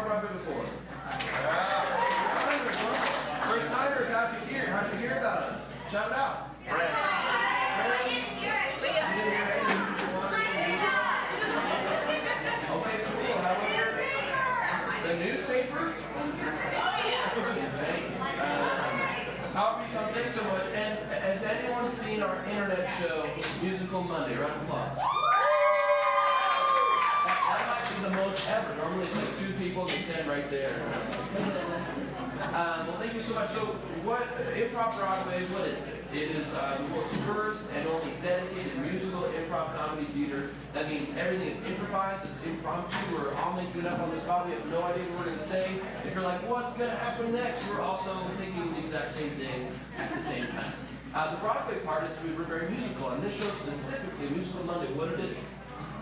Improv Broadway before? First timers, how'd you hear? How'd you hear about us? Shout it out. I didn't hear it. You didn't hear anything? Okay, cool. How about the newspaper? However you come, thanks so much. And has anyone seen our internet show, Musical Monday? Round of applause. That might be the most ever. Normally it's like 2 people that stand right there. Well, thank you so much. So, what Improv Broadway? What is it? It is the world's first and only dedicated musical improv comedy theater. That means everything is improvised. It's impromptu. We're all making it up on the spot. We have no idea what we're going to say. If you're like, what's going to happen next? We're also thinking the exact same thing at the same time. The Broadway part is we were very musical, and this show specifically, Musical Monday, what it is.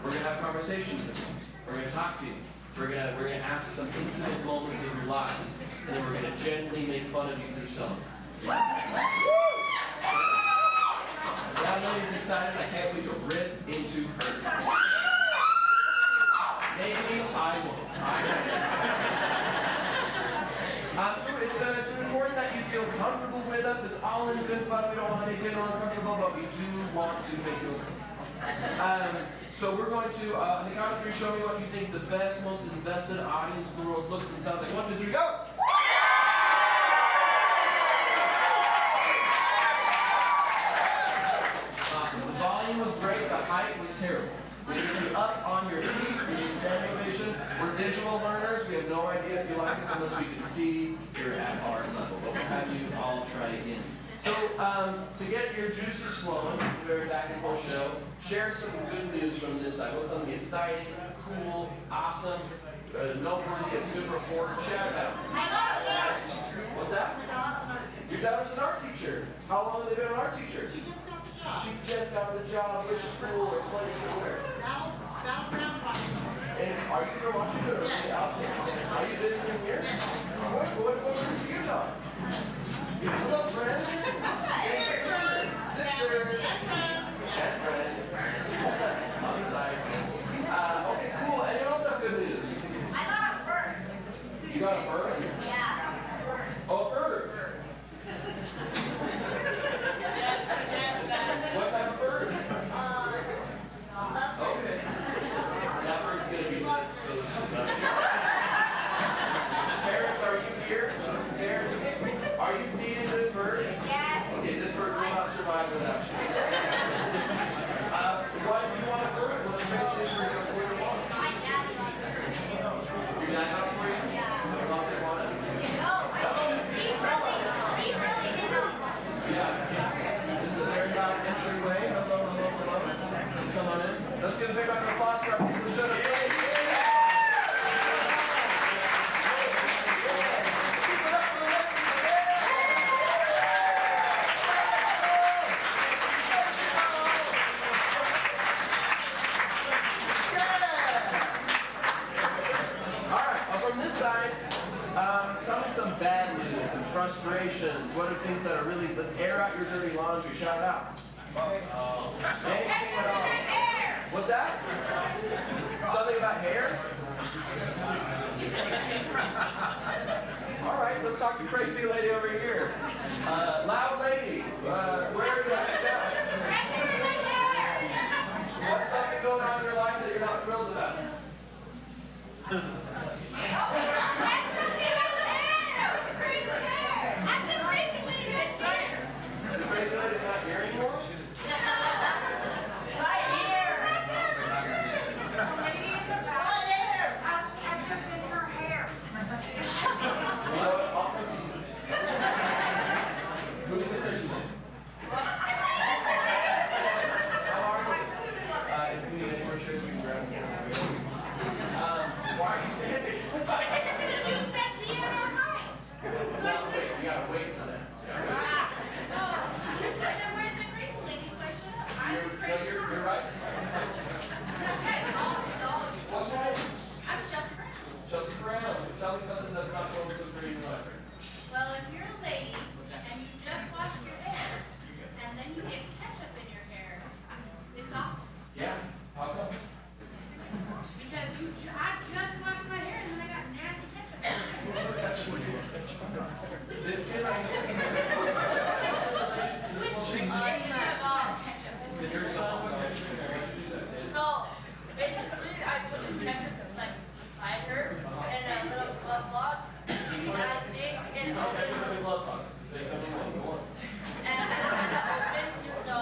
We're going to have conversations with you. We're going to talk to you. We're gonna ask some intimate moments of your lives, and then we're gonna gently make fun of you through song. That lady's excited. I can't wait to rip into her. Maybe I won't. So it's important that you feel comfortable with us. It's all in good fun. We don't want to make you uncomfortable, but we do want to make you uncomfortable. So we're going to, on the count of 3, show me what you think the best, most invested audience in the world looks and sounds like. 1, 2, 3, go! Awesome. The volume was great. The height was terrible. We need you up on your feet. We need standing ovations. We're visual learners. We have no idea if you like us unless we can see you're at our level. But we'll have you all try again. So, to get your juices flowing, this is a very back and forth show, share some good news from this side. What's something exciting, cool, awesome, noteworthy, a good report? Shout it out. I got an art teacher. What's that? Your daughter's an art teacher. How long have they been an art teacher? She just got the job. She just got the job. Which school or place or where? Down around Washington. And are you from Washington or Yes. out there? Are you visiting here? Yes. What is Utah? Hello, friends. Sisters. And friends. On the side. Okay, cool. Anyone else have good news? I got a bird. You got a bird? Yeah. Oh, a bird. What type of bird? Okay. That bird's going to be so soon. Parents, are you here? Parents, are you feeding this bird? Yes. Okay, this bird will not survive without you. Why do you want a bird? What's the reason for your want? My dad got it. Your dad got it for you? Yeah. You thought they wanted it? No, she really did not want it. Yeah. This is a very loud entryway. Hello, hello, hello. Let's come on in. Let's give a big round of applause for our people who showed up. Tell me some bad news, some frustrations. What are things that are really, let's air out your dirty laundry. Shout it out. Anything at all. What's that? Something about hair? All right, let's talk to crazy lady over here. Loud lady, where is that? Shout. What's something going on in your life that you're not thrilled about? The crazy lady's not here anymore? Right here. The lady in the back has ketchup in her hair. You know what? I'll come to you. Who's the crazy lady? How are you? If you need any more chairs, we can grab them. Why are you This kid right here. Your son was So basically, I put the ketchup like beside her and a little blood block. And I think okay, how many blood clots? Stay number one. Go on. and I kind of opened, so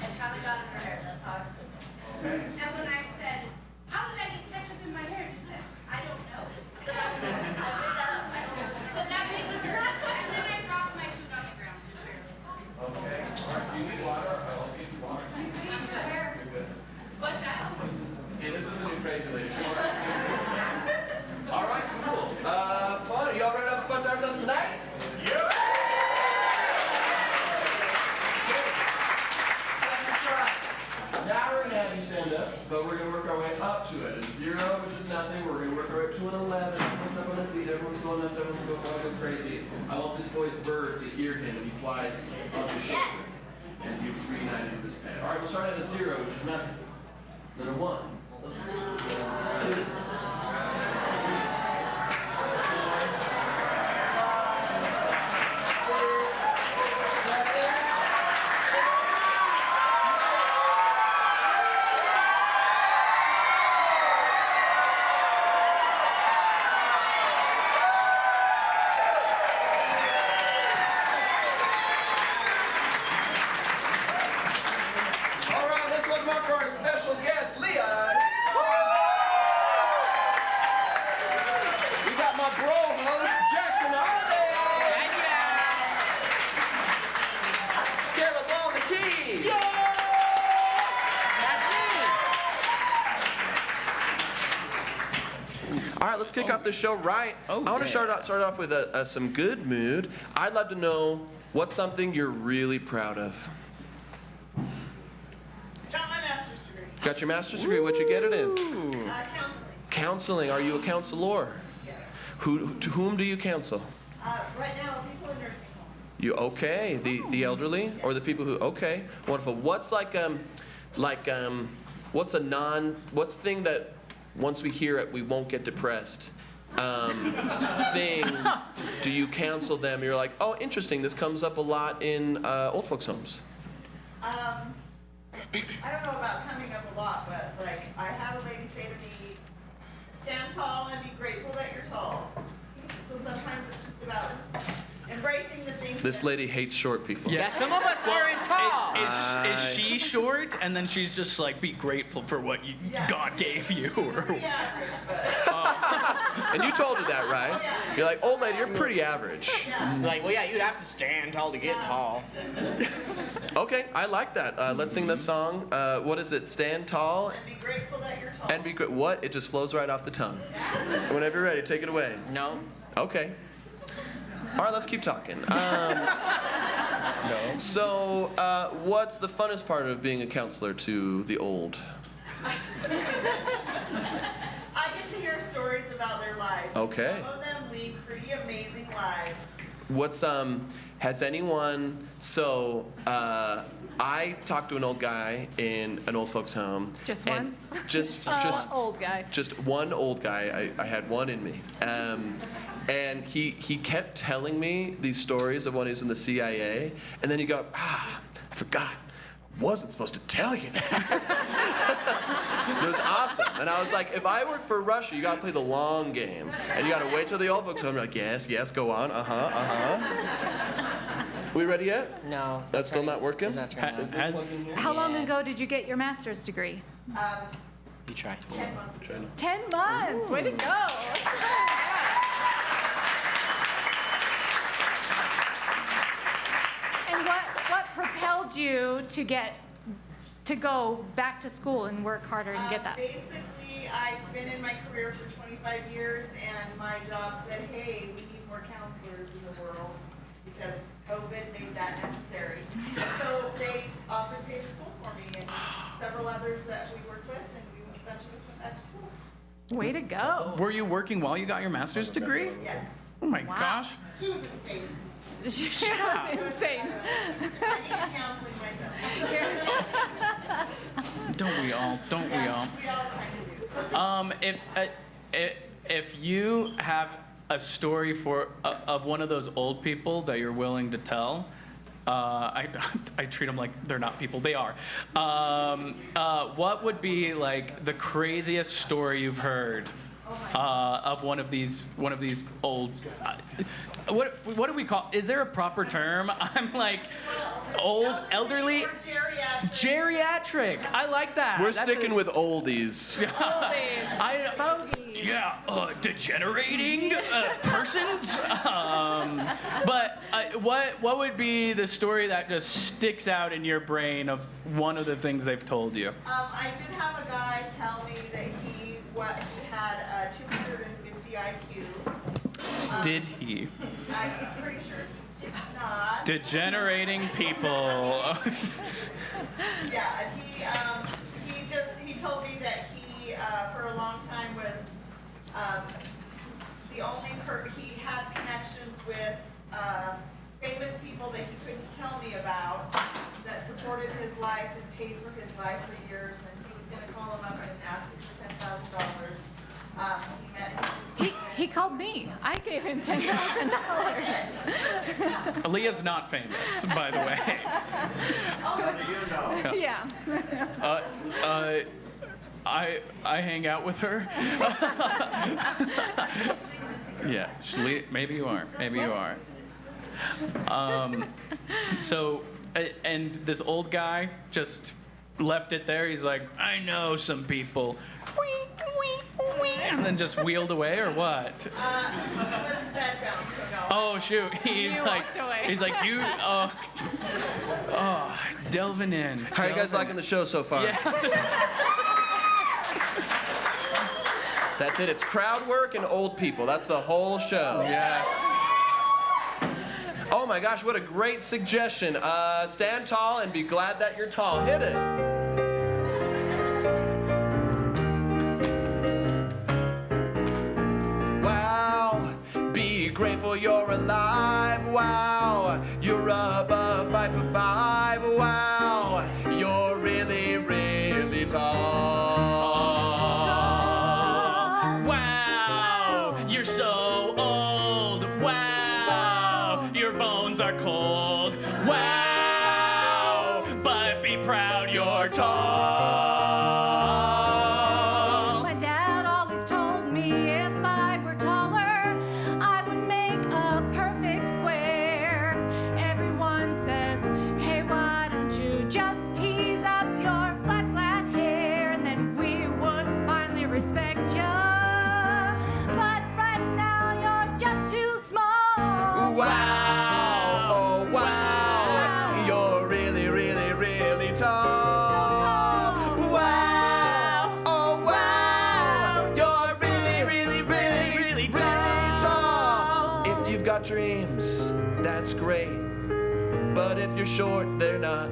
it kind of got in her hair. That's how I was thinking. Okay. And when I said, how did I get ketchup in my hair? She said, I don't know. But I made that up. I don't know. So that makes it hurt. And then I dropped my food on the ground, just barely. Okay. All right. Do you need water? I'll give you water. I'm good. You're good. What's that? Okay, this is the new crazy lady. All right, cool. Fun. Are y'all ready to have a fun time with us tonight? Yeah. Now we're gonna have you stand up, but we're gonna work our way up to it. A 0, which is nothing. We're gonna work our way up to an 11. Everyone's up on their feet. Everyone's going nuts. Everyone's going crazy. I want this boy's bird to hear him when he flies on his shoulders. And he was reunited with his pet. All right, we'll start at a 0, which is nothing. Then a 1. 2. All right, let's kick off the show right. I want to start off with some good mood. I'd love to know what's something you're really proud of. Got my master's degree. Got your master's degree. What'd you get it in? Counseling. Counseling. Are you a counselor? Yes. To whom do you counsel? Right now, people in nursing homes. You okay? The elderly or the people who okay? Wonderful. What's what's what's the thing that once we hear it we won't get depressed? Thing. Do you counsel them? You're like, oh, interesting. This comes up a lot in old folks' homes. I don't know about coming up a lot, but like I had a lady say to me, stand tall and be grateful that you're tall. So sometimes it's just about embracing the things. This lady hates short people. Yeah, some of us aren't tall. Is she short? And then she's just like, be grateful for what God gave you. Yeah. And you told her that, right? You're like, old lady, you're pretty average. Like, well, yeah, you'd have to stand tall to get tall. Okay, I like that. Let's sing this song. What is it? Stand tall And be grateful that you're tall. and be great. What? It just flows right off the tongue. Whenever you're ready, take it away. No. Okay. All right, let's keep talking. So, what's the funnest part of being a counselor to the old? I get to hear stories about their lives. Okay. Some of them lead pretty amazing lives. What's has anyone? So, I talked to an old guy in an old folks' home. Just and once? Just Old guy. Just one old guy. I had one in me. And he kept telling me these stories of when he was in the CIA, and then he'd go, I forgot. Wasn't supposed to tell you that. It was awesome. And I was like, if I work for Russia, you gotta play the long game. And you gotta wait till the old folks home. You're like, yes, go on, We ready yet? No. it's That's still not working? It's not turning on. How long Yes. ago did you get your master's degree? You try. 10 months. 10 months. Way to go. And what propelled you to go back to school and work harder and get that? Basically, I've been in my career for 25 years, and my job said, hey, we need more counselors in the world because COVID made that necessary. So they offered paid school for me and several others that we worked with, and a bunch of us went back to school. Way to go. Were you working while you got your master's degree? Yes. Oh my Wow. gosh. She was insane. She was insane. I needed counseling myself. Don't we all? Don't we all? We all kind of do. If you have a story of one of those old people that you're willing to tell. I treat them like they're not people. They are. What would be like the craziest story you've heard of one of these old? What do we call? Is there a proper term? I'm like old, elderly, Or geriatric. geriatric. I like that. We're That's sticking with oldies. Oldies, fogies. Yeah, degenerating persons. But what would be the story that just sticks out in your brain of one of the things they've told you? I did have a guy tell me that he had a 250 IQ. Did he? I'm pretty sure he did not. Degenerating people. Yeah, and he told me that he for a long time was the only he had connections with famous people that he couldn't tell me about that supported his life and paid for his life for years, and he was gonna call him up and ask him for $10,000. He met him. He called me. I gave him $10,000. Aaliyah's not famous, by the way. Yeah. I hang out with her. Yeah, maybe you are. Maybe you are. So, and this old guy just left it there. He's like, I know some people. And then just wheeled away, or what? Oh shoot! He's like, walked away. he's like, you. Delving in. How are you guys liking the show so far? Yeah. That's it. It's crowd work and old people. That's the whole show. Yes. Oh my gosh, what a great suggestion. Stand tall and be glad that you're tall. Hit it. Wow, be grateful you're alive. Wow, you're above 5'5". Wow, you're really, really tall. Wow, you're so old. Wow, your bones are cold. Wow, but be proud you're tall. My dad always told me if I were taller, I would make a perfect square. Everyone says, hey, why don't you just tease up your flat hair, and then we would finally respect you. But right now you're just too small. Wow, oh wow, you're really, really, really tall. Wow, oh wow, you're really, really, really, really tall. If you've got dreams, that's great. But if you're short, they're not.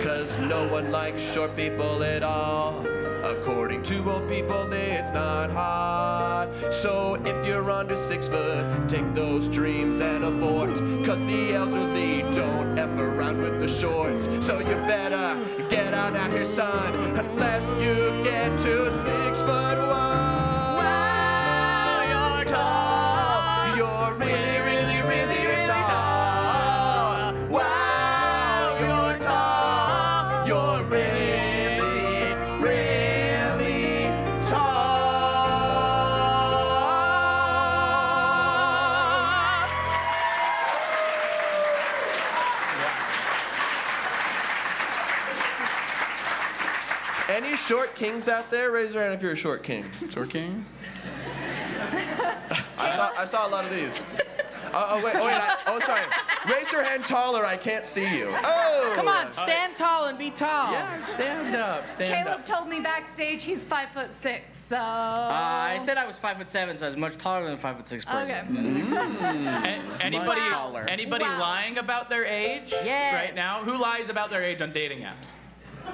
'Cause no one likes short people at all. According to old people, it's not hard. So if you're under 6 foot, take those dreams and abort. 'Cause the elderly don't F around with the shorts. So you better get on out here, son, unless you get to 6'1". Wow, you're tall. You're really, really, really tall. Wow, you're tall. You're really, really tall. Any short kings out there? Raise your hand if you're a short king. Short king. I saw a lot of these. Sorry. Raise your hand taller. I can't see you. Oh. Come on, stand tall and be tall. Yeah, stand up. Stand Caleb up. told me backstage he's 5'6", so. I said I was 5'7", so I was much taller than a 5'6" person. Okay. Anybody Much taller. anybody Wow. lying about their age Yes. right now? Who lies about their age on dating apps?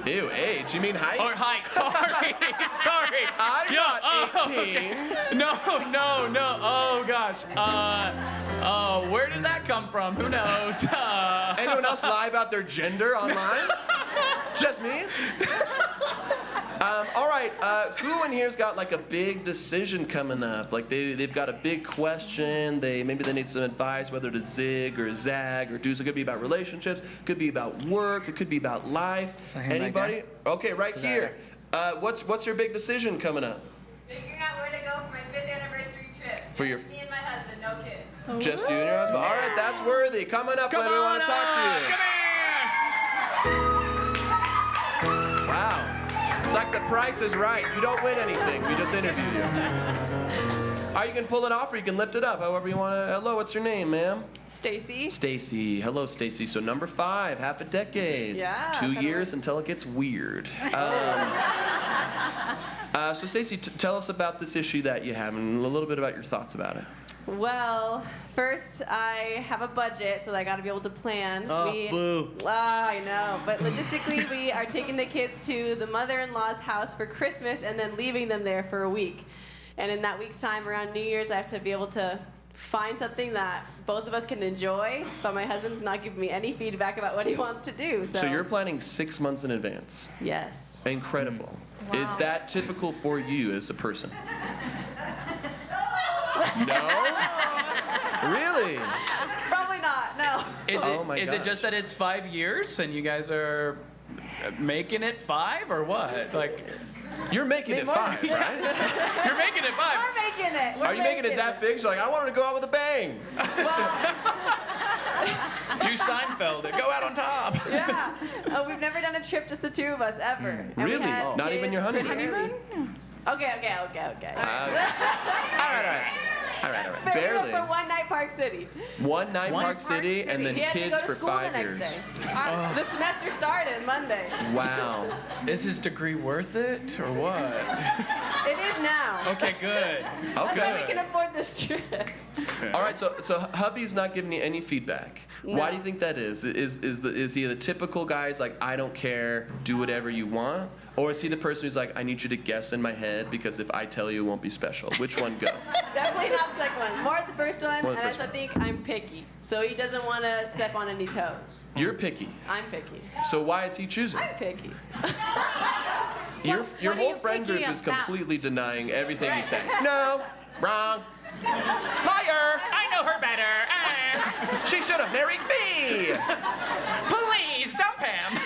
Ew, age. You mean height? Or height? Sorry, sorry. I'm Yeah, not 18. No. Oh gosh. Where did that come from? Who knows? Anyone else lie about their gender online? Just me? All right, who in here's got like a big decision coming up? Like they've got a big question. Maybe they need some advice whether to zig or zag or do. So it could be about relationships, could be about work, it could be about life. Anybody? Okay, right here. What's your big decision coming up? Figuring out where to go for my 5th anniversary trip. For your- Just me and my husband, no kids. Just you and your husband. All right, that's worthy. Coming up, Come we want on to talk to you. Come here. Wow. It's like the price is right. You don't win anything. We just interview you. Or you can pull it off or you can lift it up, however you want to. Hello, what's your name, ma'am? Stacy. Stacy. Hello, Stacy. So number 5, half a decade. Yeah, 2 kinda years until it gets weird. So Stacy, tell us about this issue that you have and a little bit about your thoughts about it. Well, first I have a budget, so I got to be able to plan. Boo. I know, but logistically we are taking the kids to the mother-in-law's house for Christmas and then leaving them there for a week. And in that week's time around New Year's, I have to be able to find something that both of us can enjoy, but my husband's not giving me any feedback about what he wants to do. So you're planning 6 months in advance. Yes. Incredible. Is that typical for you as a person? No? Really? Probably not, no. Is it just that it's 5 years and you guys are making it 5 or what? Like, you're making it 5, right? you're making it 5. We're making it. Are you making it that big? So like, I wanted to go out with a bang. You Seinfeld it. Go out on top. Yeah. We've never done a trip just the 2 of us ever. And we Really? had Not even your kids honeymoon? pretty early. Okay. All right. Barely. For one night Park City. One night Park City and then He had to kids go to for school 5 the next years. day. The semester started Monday. Wow. Is his degree worth it or what? It is now. Okay, good. That's why we Okay. can afford this trip. All right. So hubby's not giving you any feedback. Why do you think that is? Is he the typical guy who's like, I don't care, do whatever you want? Or is he the person who's like, I need you to guess in my head because if I tell you, it won't be special? Which one go? Definitely not the second one. More the first one, More the and I first also think I'm picky. So he doesn't want to step on any toes. You're picky. I'm picky. So why is he choosing? I'm picky. Your what are whole you friend picky group is about? completely denying everything you say. No, wrong, liar. I know her better. She should have married me. Please dump him.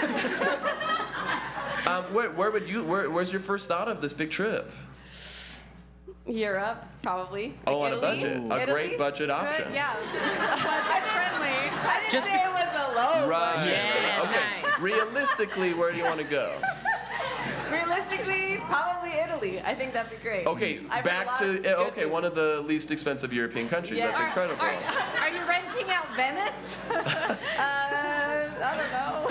Where's your first thought of this big trip? Europe, probably. Oh, on a Italy. budget. A Italy? great budget option. Good, yeah. Budget friendly. I didn't Just say it was a low. Right. Yeah, Okay. nice. Realistically, where do you want to go? Realistically, probably Italy. I think that'd be great. Okay, I've heard a back lot to of good food. one of the least expensive European countries. Yeah. That's incredible. Are you renting out Venice? I don't know.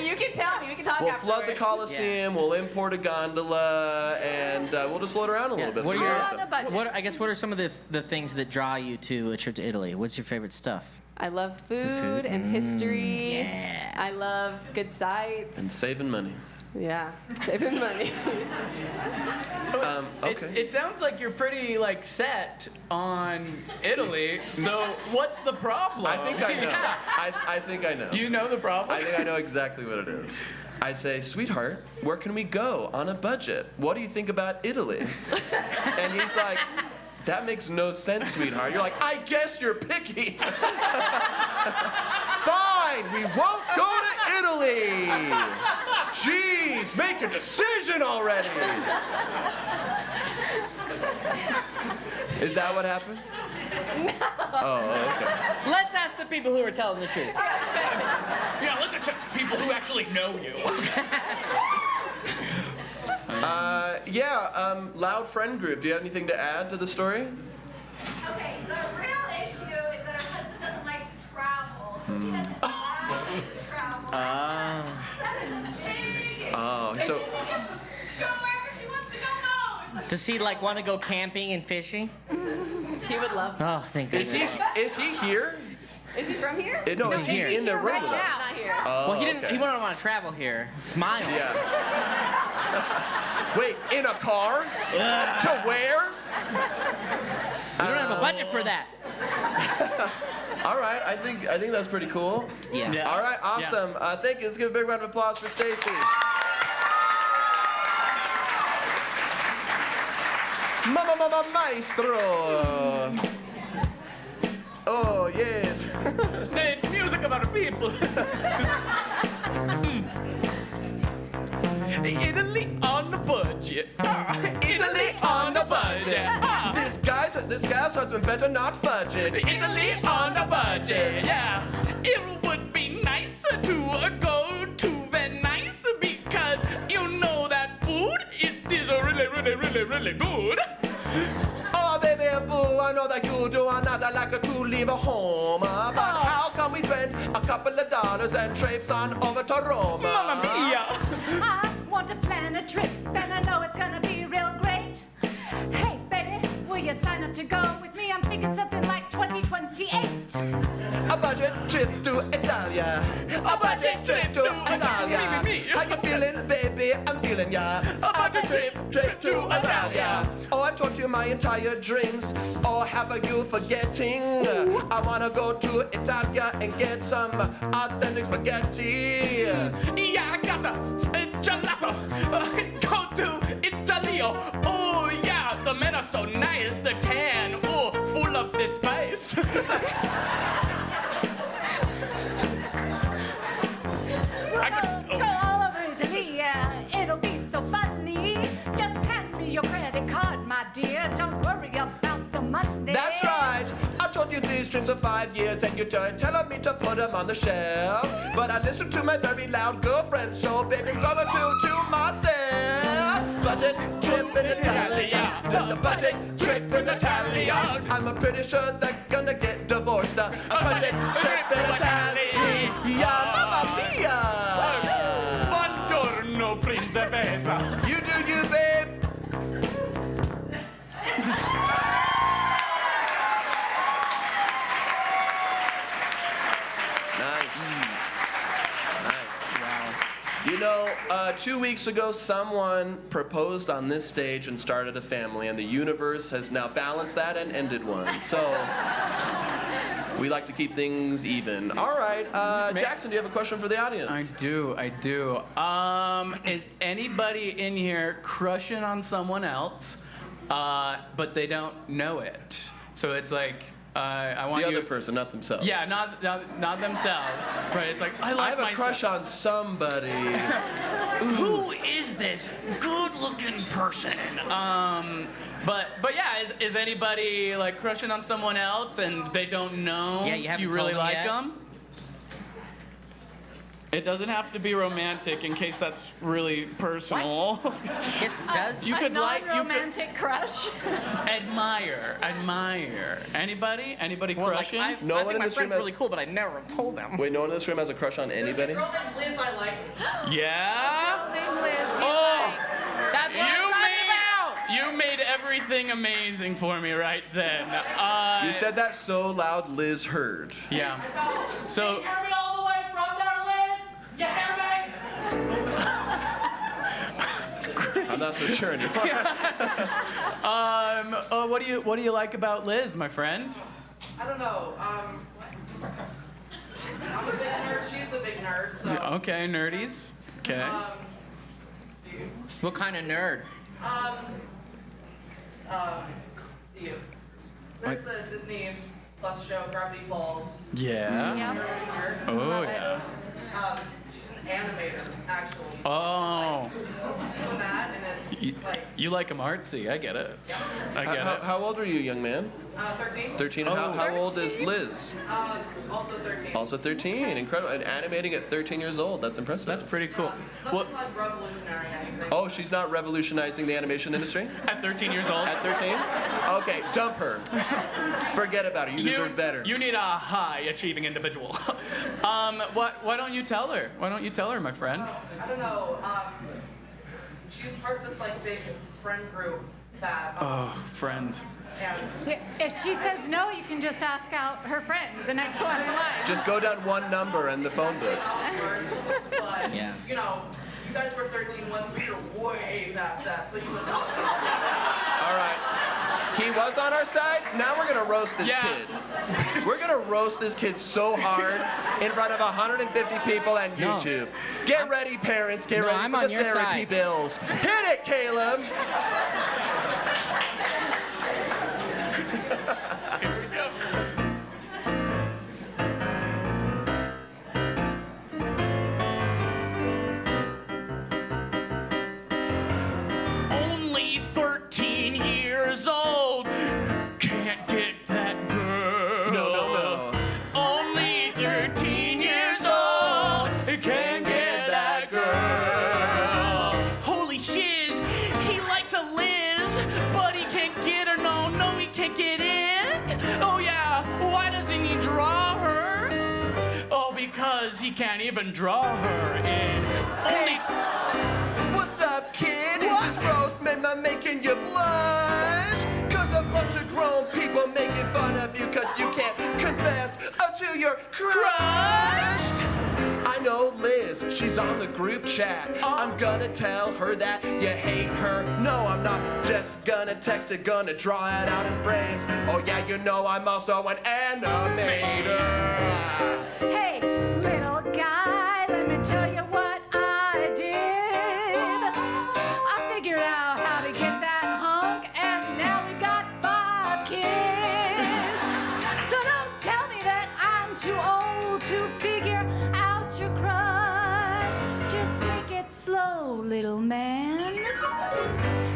You can tell me. We can talk We'll flood the afterward. Coliseum. We'll import a gondola, and we'll just float around a little bit. What So are your- awesome. On a budget. What are some of the things that draw you to a trip to Italy? What's your favorite stuff? I love food, food? and history. Yeah. I love good sights. And saving money. Yeah, saving money. Okay. It sounds like you're pretty like set on Italy. So what's the problem? I think I know. Yeah. I think I know. You know the problem? I think I know exactly what it is. I say, sweetheart, where can we go on a budget? What do you think about Italy? And he's like, that makes no sense, sweetheart. You're like, I guess you're picky. Fine, we won't go to Italy. Jeez, make a decision already. Is that what happened? No. Oh, okay. Let's ask the people who are telling the truth. Yeah, let's accept people who actually know you. Loud friend group. Do you have anything to add to the story? Okay, the real issue is that her husband doesn't like to travel, so he doesn't allow us to travel. That is a big Oh, issue. so She gets to go wherever she wants to go most. Does he like want to go camping and fishing? He would love. Oh, thank is goodness. he here? Is he from here? No, He's is he here. in the room right with us? now. Not here. Oh, Well, he didn't. okay. He wouldn't want to travel here. It's miles. Yeah. Wait, in a car? To where? We don't have a budget for that. All right, I think that's pretty cool. Yeah. All right, awesome. Thank you. Let's give a big round of applause for Stacy. Maestro. Oh, yes. The music of our people. Italy on the budget. Italy on the budget. This guy's husband better not fudge it. Italy on the budget. Yeah. It would be nicer to go to Venice because you know that food it is really, really, really, really good. Oh, baby boo, I know that you do not like to leave home. But how come we spend a couple of dollars and traipse on over to Roma? Mamma mia. I want to plan a trip, and I know it's gonna be real great. Hey, baby, will you sign up to go with me? I'm thinking something like 2028. A budget trip to Italia. A budget trip to Italia. Me. How you feeling, baby? I'm feeling ya. A budget trip to Italia. Oh, I taught you my entire dreams. Oh, have you forgetting? I wanna go to Italia and get some authentic spaghetti. Yeah, I got a gelato. Go to Italio. Oh yeah, the men are so nice. The tan, oh, full of the spice. Go all over Italy, yeah. It'll be so funny. Just hand me your credit card, my dear. Don't worry about the money. That's right. I told you these dreams for 5 years and you're telling me to put them on the shelf. But I listened to my very loud girlfriend, so baby, I'm going to myself. Budget trip in Italia. There's a budget trip in Italia. I'm pretty sure they're gonna get divorced. A budget trip in Italia. Mamma mia. Buongiorno, principessa. You do you, babe. Nice. Wow. You know, 2 weeks ago, someone proposed on this stage and started a family, and the universe has now balanced that and ended one. So, we like to keep things even. All right, Jackson, do you have a question for the audience? I do. Is anybody in here crushing on someone else, but they don't know it? So it's like, I want The you. other person, not themselves. Yeah, not themselves. Right? It's like I I like have a myself. crush on somebody. Who is this good-looking person? But yeah, is anybody like crushing on someone else and they don't know? Yeah, you haven't really told them like yet? them. It doesn't have to be romantic in case that's really personal. Yes, it does. You A could non-romantic crush. admire. Anybody Well, like, crushing? I No one think in my this room friend's has- really cool, but I never told them. Wait, no one in this room has a crush on anybody? Girl named Liz I like. Yeah. Named Liz. Oh, That's what I'm talking about! you made everything amazing for me right then. You said that so loud Liz heard. Yeah. So. Hear me all the way from there, Liz. You hear me? I'm not so sure anymore. What do you like about Liz, my friend? I don't know. I'm a big nerd. She's a big nerd. So. Okay, nerdies. Okay. Let's see. What kind of nerd? See you. There's a Disney Plus show, Gravity Falls. Yeah. Yeah. Nerd. Oh yeah. She's an animator, actually. Oh. Doing that, and it's like You like him artsy. I get it. I get it. How old are you, young man? 13. 13. And how old is Liz? Also 13. Also 13. Incredible. And animating at 13 years old. That's impressive. That's pretty cool. Nothing What? like revolutionary anything. Oh, she's not revolutionizing the animation industry? At 13 years old. At 13? Okay, dump her. Forget about her. You deserve better. You need a high achieving individual. Why don't you tell her? Why don't you tell her, my friend? I don't know. She's part of this like big friend group that. Oh, friends. And If she says no, you can just ask out her friend, the next one in line. Just go down one number in the phone book. but Yeah. you know, you guys were 13 once. We were way past that, so you would know. All right. He was on our side. Now we're gonna roast this Yeah. kid. We're gonna roast this kid so hard in front of 150 people and No. YouTube. Get ready, parents. Get No, ready I'm for on the your therapy side. bills. Hit it, Caleb. Here we go. Only 13 years old. Can't get that girl. No. Only 13 years old. Can't get that girl. Holy shiz. He likes a Liz, but he can't get her. No, he can't get it. Oh yeah. Why doesn't he draw her? Oh, because he can't even draw her in. Only. What's up, kid? Is this gross? Am I making you blush? Cause a bunch of grown people making fun of you cause you can't confess to your crush. I know Liz, she's on the group chat. I'm gonna tell her that you hate her. No, I'm not just gonna text it, gonna draw it out in frames. Oh yeah, you know I'm also an animator. Hey, little guy, let me tell you what I did. I figured out how to get that hunk, and now we got 5 kids. So don't tell me that I'm too old to figure out your crush. Just take it slow, little man,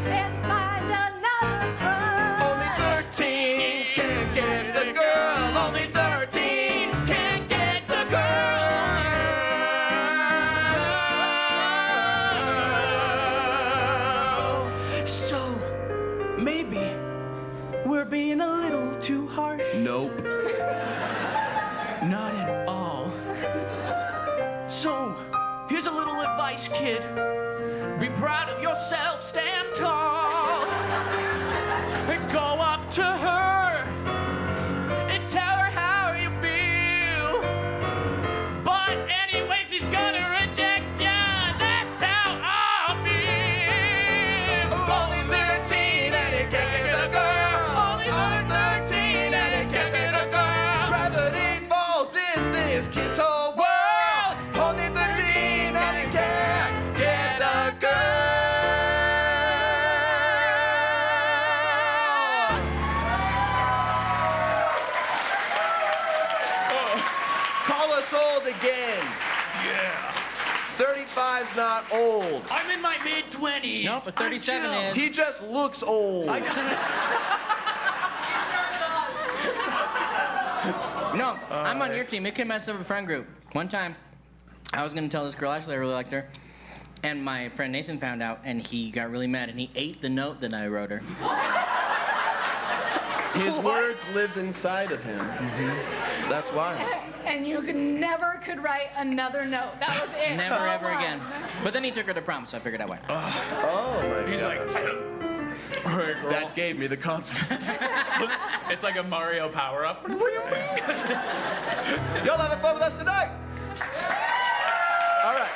and find another crush. Only 13 can't get the girl. Only 13 can't get the girl. So, maybe we're being a little too harsh. Nope. Not at all. So, here's a little advice, kid. Be proud of yourself, stand tall. And go up to her and tell her how you feel. But anyway, she's gonna reject ya. That's how I feel. Only 13 and it can't get the girl. Only 13 and it can't get the girl. Gravity Falls is this kid's whole world. Only 13 and it can't get the girl. Call us old again. Yeah. 35's not old. I'm in my mid-20s. No, but 37 I'm chill. is. He just looks old. No, I'm on your team. It can mess up a friend group. One time, I was gonna tell this girl Ashley I really liked her, and my friend Nathan found out, and he got really mad, and he ate the note that I wrote her. His words lived inside of him. That's why. And you never could write another note. That was it. Never Oh, ever my. again. But then he took her to prom, so I figured out why. Oh my He's god. like, all right, girl. That gave me the confidence. It's like a Mario power-up. Y'all having fun with us tonight? All right.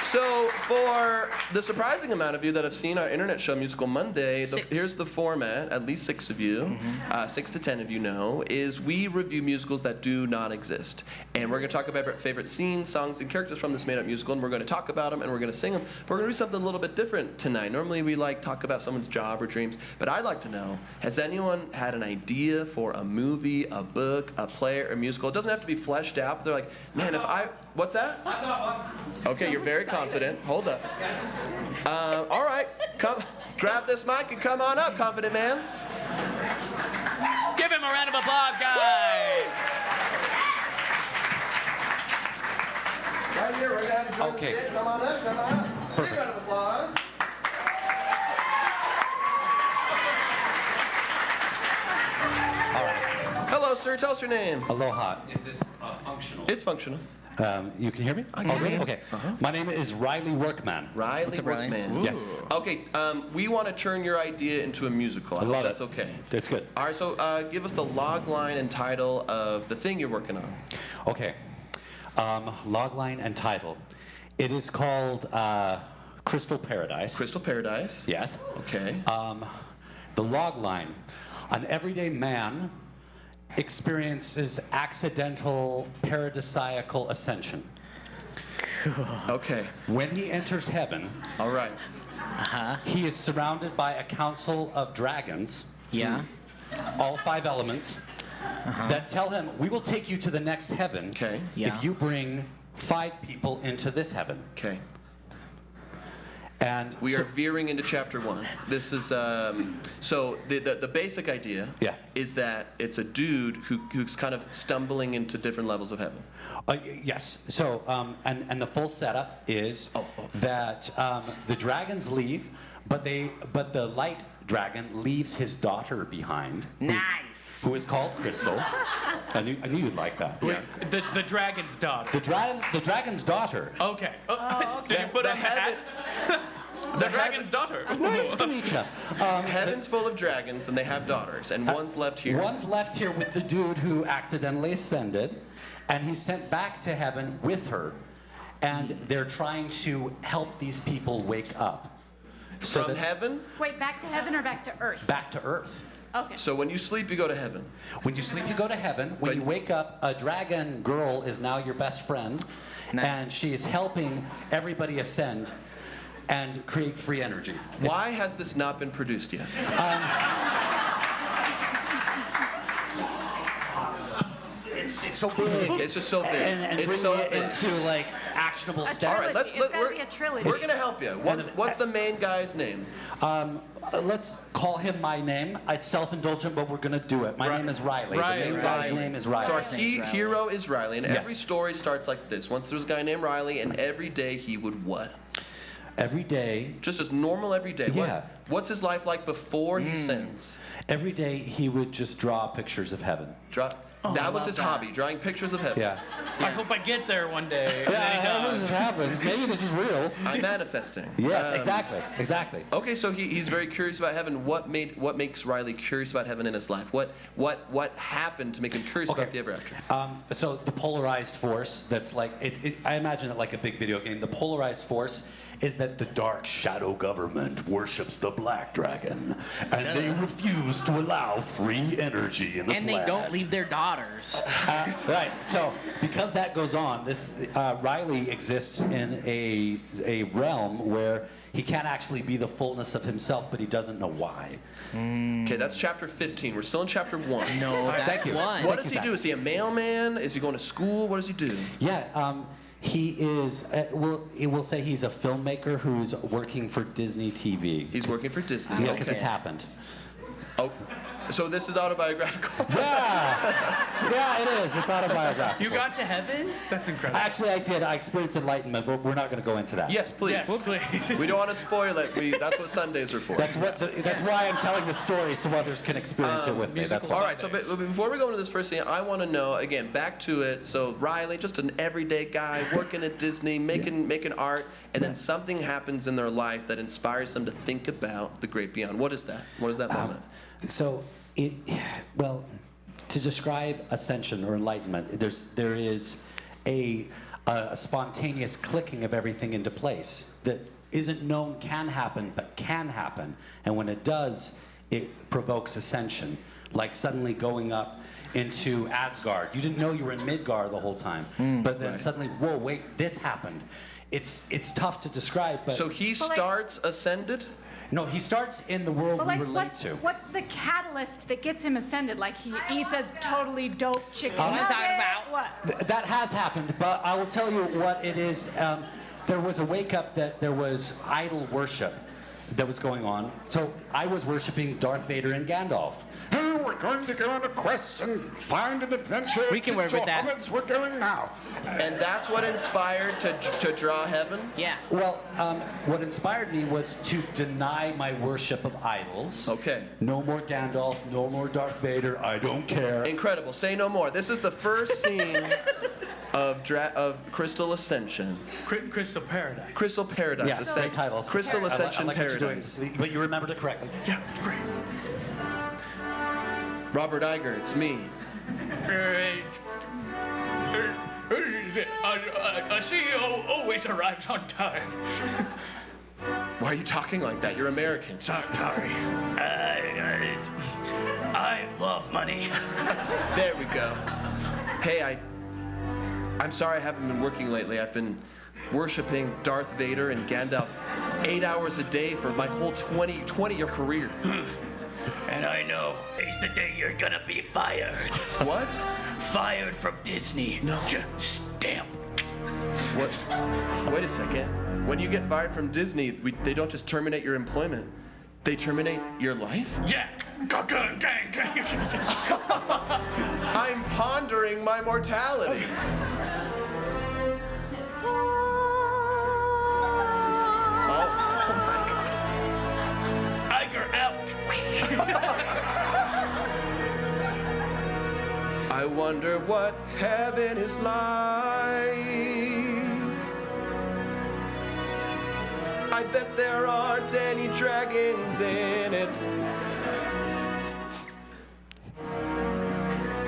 So for the surprising amount of you that have seen our internet show Musical Monday, here's the format, at least 6 of you, 6 to 10 of you know, is we review musicals that do not exist. And we're going to talk about our favorite scenes, songs, and characters from this made-up musical, and we're going to talk about them, and we're going to sing them. But we're going to do something a little bit different tonight. Normally we talk about someone's job or dreams, but I'd like to know, has anyone had an idea for a movie, a book, a play, or a musical? It doesn't have to be fleshed out, but they're like, man, if I... What's that? Okay, you're very confident. Hold up. All right, come, grab this mic and come on up, confident man. Give him a round of applause, guys. Right here, we're gonna have a join Okay. sit. Come on up, come on up. Big round of applause. All right. Hello, sir. Tell us your name. Aloha. Is this functional? It's functional. You can hear me? Oh, good. Okay. My name is Riley Workman. Riley What's up, Riley? Workman. Yes. Okay, we want to turn your idea into a musical. I hope love that's it. okay. It's good. All right, so give us the log line and title of the thing you're working on. Okay. Log line and title. It is called Crystal Paradise. Crystal Paradise. Yes. Okay. The log line. An everyday man experiences accidental paradisiacal ascension. Okay. When he enters heaven, All right. he is surrounded by a council of dragons Yeah. all 5 elements, that tell him, we will take you to the next heaven Okay. Yeah. if you bring 5 people into this heaven. Okay. And We so- are veering into chapter 1. This is so the basic idea Yeah. is that it's a dude who's kind of stumbling into different levels of heaven. Yes. So, and the full setup is that the dragons leave, but the light dragon leaves his daughter behind. Nice. Who is called Crystal. I knew you'd like that. Yeah. The dragon's daughter. The dragon's daughter. Okay. Did you put The on the hat? The dragon's daughter. Nice to meet you. Heaven's full of dragons, and they have daughters, and one's left here. One's left here with the dude who accidentally ascended, and he's sent back to heaven with her, and they're trying to help these people wake up. So From that- heaven. Wait, back to heaven or back to earth? back to earth. Okay. So when you sleep, you go to heaven. When you sleep, you go to heaven. When But- you wake up, a dragon girl is now your best friend, Nice. and she is helping everybody ascend and create free energy. It's- Why has this not been produced yet? It's so big. It's just so big. And It's bring so it big. into like actionable All steps. right, It's gotta be a trilogy. we're gonna help you. What's the main guy's name? Let's call him my name. It's self-indulgent, but we're gonna do it. My name is Riley. Riley. The main guy's Riley. name is Riley. So our name's Riley. hero is Riley, and Yes. every story starts like this. Once there was a guy named Riley, and every day he would what? Every day, Just as normal every day. Yeah. What's his life like before he sins? every day he would just draw pictures of heaven. That was love his that. hobby, drawing pictures of heaven. Yeah. I hope I get there one day. And then he does. happens. Maybe this is real. I'm manifesting. Yes, exactly. Okay, so he's very curious about heaven. What makes Riley curious about heaven in his life? What happened to make him curious about the ever after? So the polarized force, that's like, I imagine it like a big video game. The polarized force is that the dark shadow government worships the black dragon, and they refuse to allow free energy in the And they planet. don't leave their daughters. Right. So because that goes on, this Riley exists in a realm where he can't actually be the fullness of himself, but he doesn't know why. Okay, that's chapter 15. We're still in chapter 1. No, that's thank you. one. What does he do? Is he a mailman? Is he going to school? What does he do? Yeah. He is. We'll say he's a filmmaker who's working for Disney TV. He's working for Disney. Yeah, because Okay. it's happened. Oh, so this is autobiographical. Yeah, it is. It's autobiographical. You got to heaven? That's incredible. Actually, I did. I experienced enlightenment, but we're not going to go into that. Yes, please. Yes, please. We don't want to spoil it. That's what Sundays are for. That's why I'm telling the story so others can experience it with me. That's musical All why. right, so before we go into this first thing, I want to know, again, back to it. So Riley, just an everyday guy working at Disney, making art, and then something happens in their life that inspires them to think about the great beyond. What is that? What is that moment? So, to describe ascension or enlightenment, there is a spontaneous clicking of everything into place that isn't known can happen, but can happen. And when it does, it provokes ascension, like suddenly going up into Asgard. You didn't know you were in Midgard the whole time, but then suddenly, whoa, wait, this happened. It's tough to describe, but So he But like- starts ascended? no, he starts in the world But we like, relate to. what's the catalyst that gets him ascended? Like he eats a totally dope chicken What am I nugget? talking about? What? That has happened, but I will tell you what it is. There was a wake up that there was idol worship that was going on. So I was worshiping Darth Vader and Gandalf. Oh, we're going to go on a quest and find an adventure. We can work with that. That's what we're doing now. And that's what inspired to draw heaven? Yeah. Well, what inspired me was to deny my worship of idols. Okay. No more Gandalf, no more Darth Vader, I don't care. Incredible. Say no more. This is the first scene of Crystal Ascension. Crystal Paradise. Crystal Paradise. Yeah, Ascen- great titles. Crystal I Ascension like what you're doing, Paradise. but you remembered it correctly. Yeah, great. Robert Iger, it's me. A CEO always arrives on time. Why are you talking like that? You're American. Sorry. I love money. There we go. Hey, I'm sorry I haven't been working lately. I've been worshiping Darth Vader and Gandalf 8 hours a day for my whole 20-year career. And I know it's the day you're gonna be fired. What? Fired from Disney. No. Just stamp. What? Wait a second. When you get fired from Disney, they don't just terminate your employment. They terminate your life? Yeah. Gang, gang, gang. I'm pondering my mortality. Oh my God. Iger out. I wonder what heaven is like. I bet there aren't any dragons in it.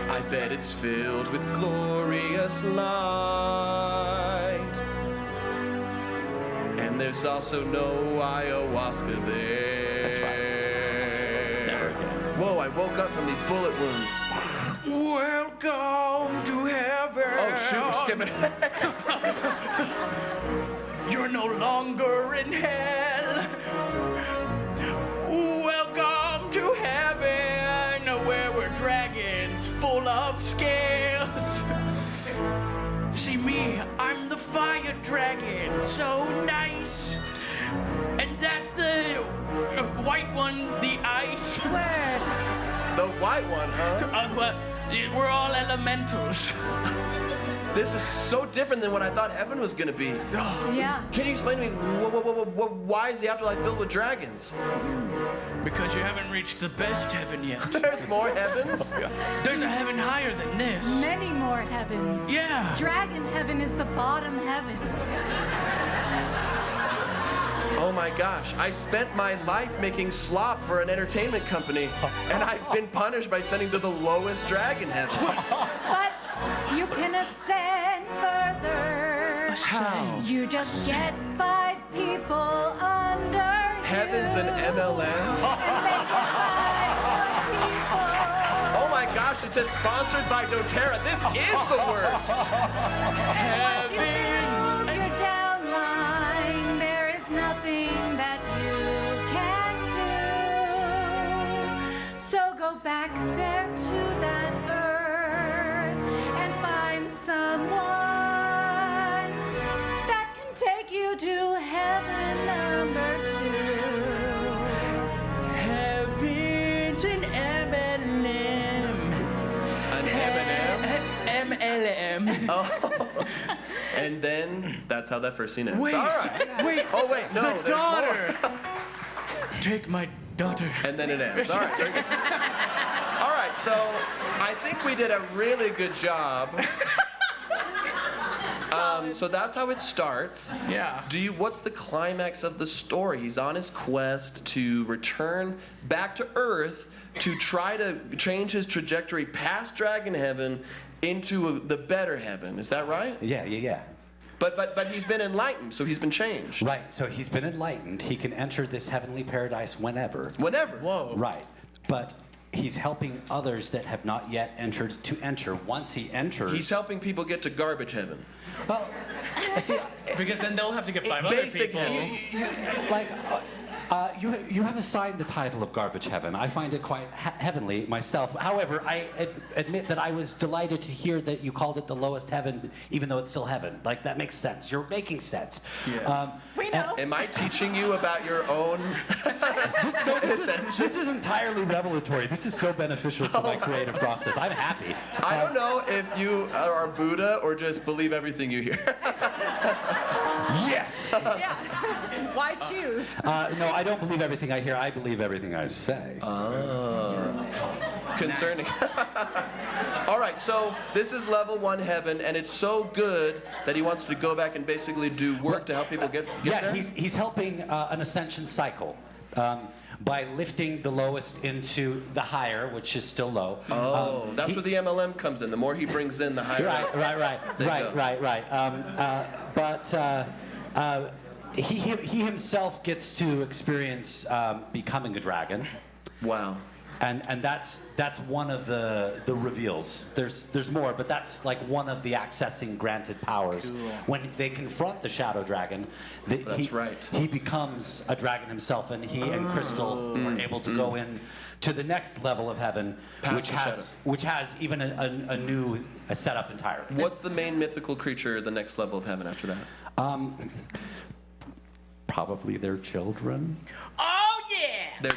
I bet it's filled with glorious light. And there's also no ayahuasca there. That's right. Never again. Whoa, I woke up from these bullet wounds. Welcome to heaven. Oh shoot, we're skipping. You're no longer in hell. Welcome to heaven, where we're dragons full of scales. See me, I'm the fire dragon, so nice. And that's the white one, the ice. The white one, huh? We're all elementals. This is so different than what I thought heaven was gonna be. Yeah. Can you explain to me why is the afterlife filled with dragons? Because you haven't reached the best heaven yet. There's more heavens? There's a heaven higher than this. Many more heavens. Yeah. Dragon heaven is the bottom heaven. Oh my gosh, I spent my life making slop for an entertainment company, and I've been punished by sending to the lowest dragon heaven. But you can ascend further. How? You just get 5 people under Heaven's you. an MLM? And make it 5 more people. Oh my gosh, it's just sponsored by doTERRA. This is the worst. Once you build your downline, there is nothing that you can do. So go back there to that earth and find someone that can take you to heaven number 2. Heaven's an MLM. An M&M? MLM. Oh. And then, that's how that first scene ends. Wait, All right. wait. Oh wait, no, the there's daughter. more. Take my daughter. And then it ends. All right, very good. All right, so I think we did a really good job. So that's how it starts. Yeah. What's the climax of the story? He's on his quest to return back to Earth to try to change his trajectory past Dragon Heaven into the better heaven. Is that right? Yeah. But he's been enlightened, so he's been changed. Right, so he's been enlightened. He can enter this heavenly paradise whenever. Whenever. Whoa. Right, but he's helping others that have not yet entered to enter. Once he enters... He's helping people get to garbage heaven. Well, see, Because then they'll have to get 5 other Basically. people. like, you have assigned the title of Garbage Heaven. I find it quite heavenly myself. However, I admit that I was delighted to hear that you called it the lowest heaven, even though it's still heaven. Like, that makes sense. You're making sense. Yeah. We know. Am I teaching you about your own? This is entirely revelatory. This is so beneficial to my creative process. I'm happy. I don't know if you are Buddha or just believe everything you hear. Yes! Yeah. Why choose? No, I don't believe everything I hear. I believe everything I say. Concerning. All right, so this is level 1 heaven, and it's so good that he wants to go back and basically do work to help people get there? He's helping an ascension cycle by lifting the lowest into the higher, which is still low. Oh, that's where the MLM comes in. The more he brings in, the higher. Right. He himself gets to experience becoming a dragon. Wow. And that's one of the reveals. There's more, but that's like one of the accessing granted powers. Cool. When they confront the shadow dragon, he becomes a dragon himself, and he and Crystal are able to go in to the next level of heaven, which has even a new setup entirely. What's the main mythical creature, the next level of heaven after that? Probably their children. Oh yeah!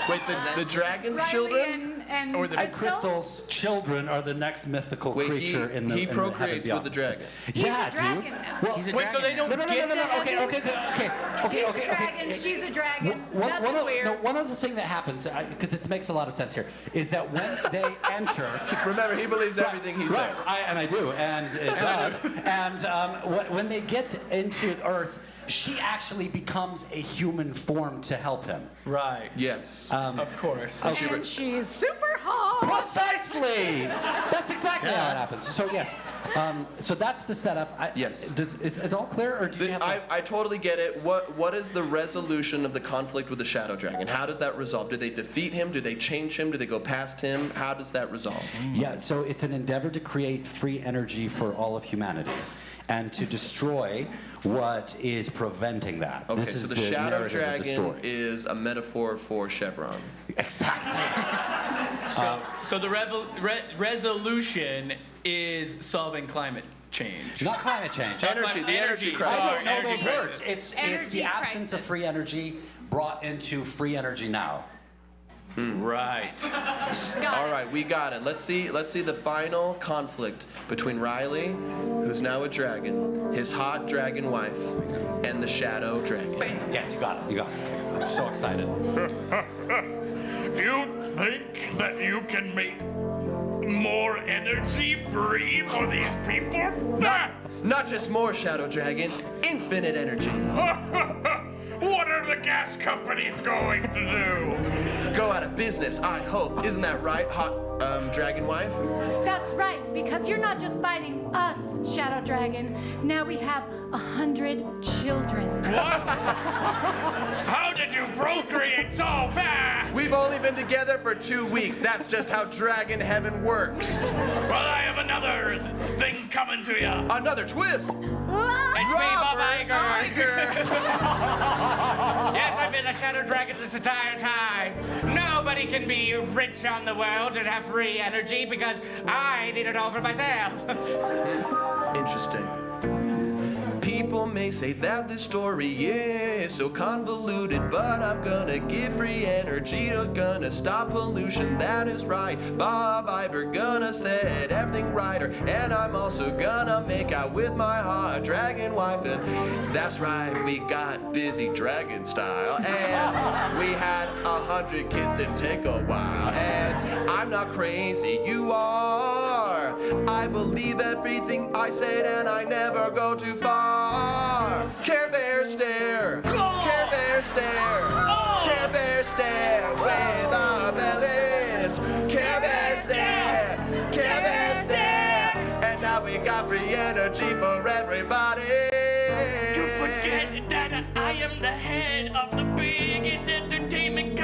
Wait, the dragon's children? And Crystal's children are the next mythical creature in the he in procreates the with the dragon. Yeah, a dragon dude. now. Well, He's a Wait, so they dragon don't now. get to Okay. He's a dragon, she's a dragon. That's weird. One other thing that happens, because this makes a lot of sense here, is that when they enter. Remember, he believes everything he Right, says. I do, and it does. And when they get into Earth, she actually becomes a human form to help him. Right. Yes. Of course. And she's super hot. Precisely! That's exactly how it happens. So yes, so that's the setup. Yes. Is all clear, or do you have? I totally get it. What is the resolution of the conflict with the shadow dragon? How does that resolve? Do they defeat him? Do they change him? Do they go past him? How does that resolve? Yeah, so it's an endeavor to create free energy for all of humanity and to destroy what is preventing that. Okay, this is so the shadow narrative of the dragon story. is a metaphor for Chevron. Exactly. So the resolution is solving climate change. Not climate change. Energy, the energy I crisis. don't know Energy those crisis. words. It's Energy the absence of crisis. free energy brought into free energy now. Right. All right, we got it. Let's see the final conflict between Riley, who's now a dragon, his hot dragon wife, and the shadow dragon. Yes, you got it. You got it. I'm so excited. You think that you can make more energy free for these people? Not just more shadow dragon, infinite energy. What are the gas companies going to do? Go out of business, I hope. Isn't that right, hot dragon wife? That's right, because you're not just fighting us, Shadow Dragon. Now we have 100 children. How did you procreate so fast? We've only been together for 2 weeks. That's just how dragon heaven works. Well, I have another thing coming to you. Another twist. It's me, Bob Iger. Yes, I've been a shadow dragon this entire time. Nobody can be rich on the world and have free energy because I need it all for myself. Interesting. People may say that this story is so convoluted, but I'm gonna give free energy, gonna stop pollution, that is right. Bob Iger gonna set everything righter, and I'm also gonna make out with my hot dragon wife, and that's right, we got busy dragon style, and we had 100 kids, didn't take a while, and I'm not crazy, you are. I believe everything I said, and I never go too far. Care Bear stare, Care Bear stare, Care Bear stare, where the bell is. Care Bear stare, Care Bear stare, and now we got free energy for everybody. You forget that I am the head of the biggest entertainment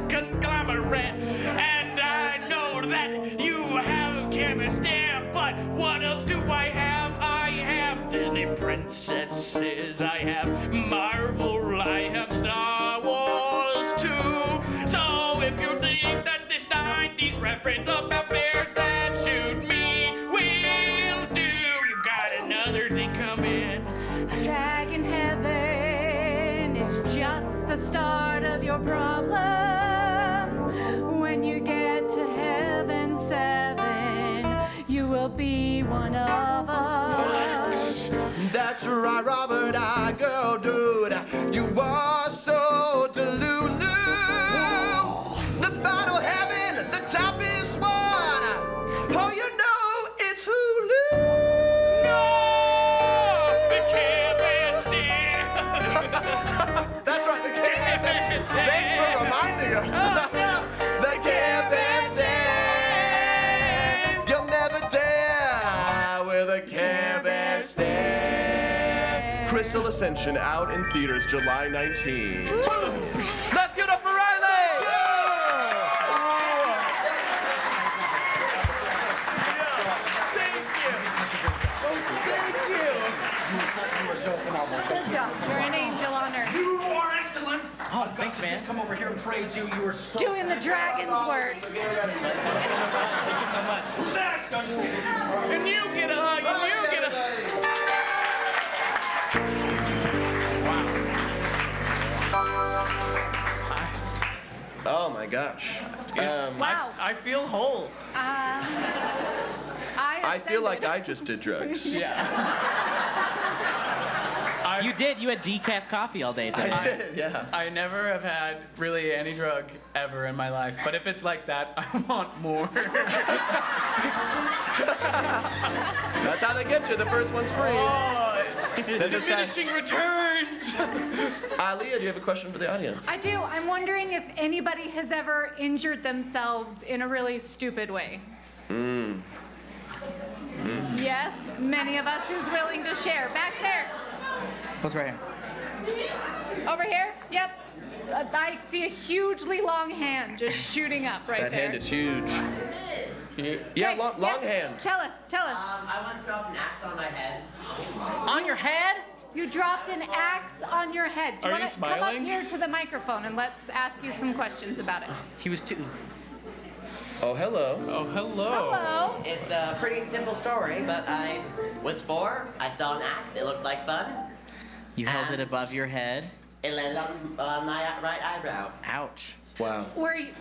conglomerate, and I know that you have Care Stare, but what else do I have? I have Disney princesses, I have Marvel, I have Star Wars too. So if you think that this 90s reference about bears that shoot me will do, you got another thing coming. Dragon Heaven is just the start of your problems. When you get to Heaven 7, you will be one of us. That's right, Robert Iger, dude. You are so delulu. The final heaven, the top is one. Oh, you know it's Hulu. No! The Care Bear stare! That's right, the Care Bear. Thanks for reminding us. The Care Bear stare. You'll never dare with a Care Bear stare. Crystal Ascension out in theaters July 19. Let's praise you. You were so Doing the dragon's work. Thank you so much. Who's next? I'm just kidding. And you get a hug, and you get a Oh my gosh. Wow. I feel whole. I feel like I just did drugs. You did. You had decaf coffee all day today. Yeah. I never have had really any drug ever in my life, but if it's like that, I want more. That's how they get you. The first one's free. Then just Diminishing returns. Leah, do you have a question for the audience? I do. I'm wondering if anybody has ever injured themselves in a really stupid way. Yes, many of us. Who's willing to share? Back there. What's right here? Over here? Yep. I see a hugely long hand just shooting up right That there. hand is huge. Yeah, Okay, long yes. hand. Tell us. I once dropped an axe on my head. On your head? You dropped an axe on your head. Do Are you you want to come up smiling? here to the microphone and let's ask you some questions about it? He was too. Oh, hello. Oh, hello. Hello. It's a pretty simple story, but I was 4. I saw an axe. It looked like fun. You held it above your head. It landed on my right eyebrow. Ouch. Wow. Were you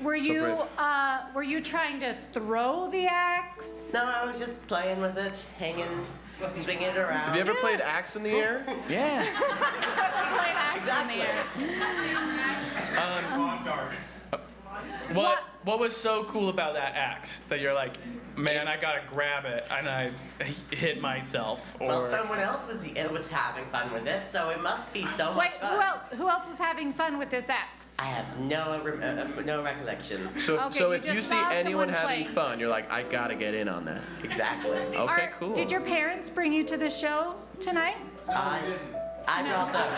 trying to throw the axe? No, I was just playing with it, hanging, swinging it around. Have you ever played axe in the air? Yeah. Playing axe Exactly. in the air. What was so cool about that axe that you're like, man, I gotta grab it, and I hit myself? Well, Or someone else was having fun with it, so it must be so Wait, much fun. who else was having fun with this axe? I have no recollection. So, Okay, so you if you just see saw anyone someone having playing. fun, you're like, I gotta get in on that. Exactly. Okay, cool. Did your parents bring you to the show tonight? I brought them.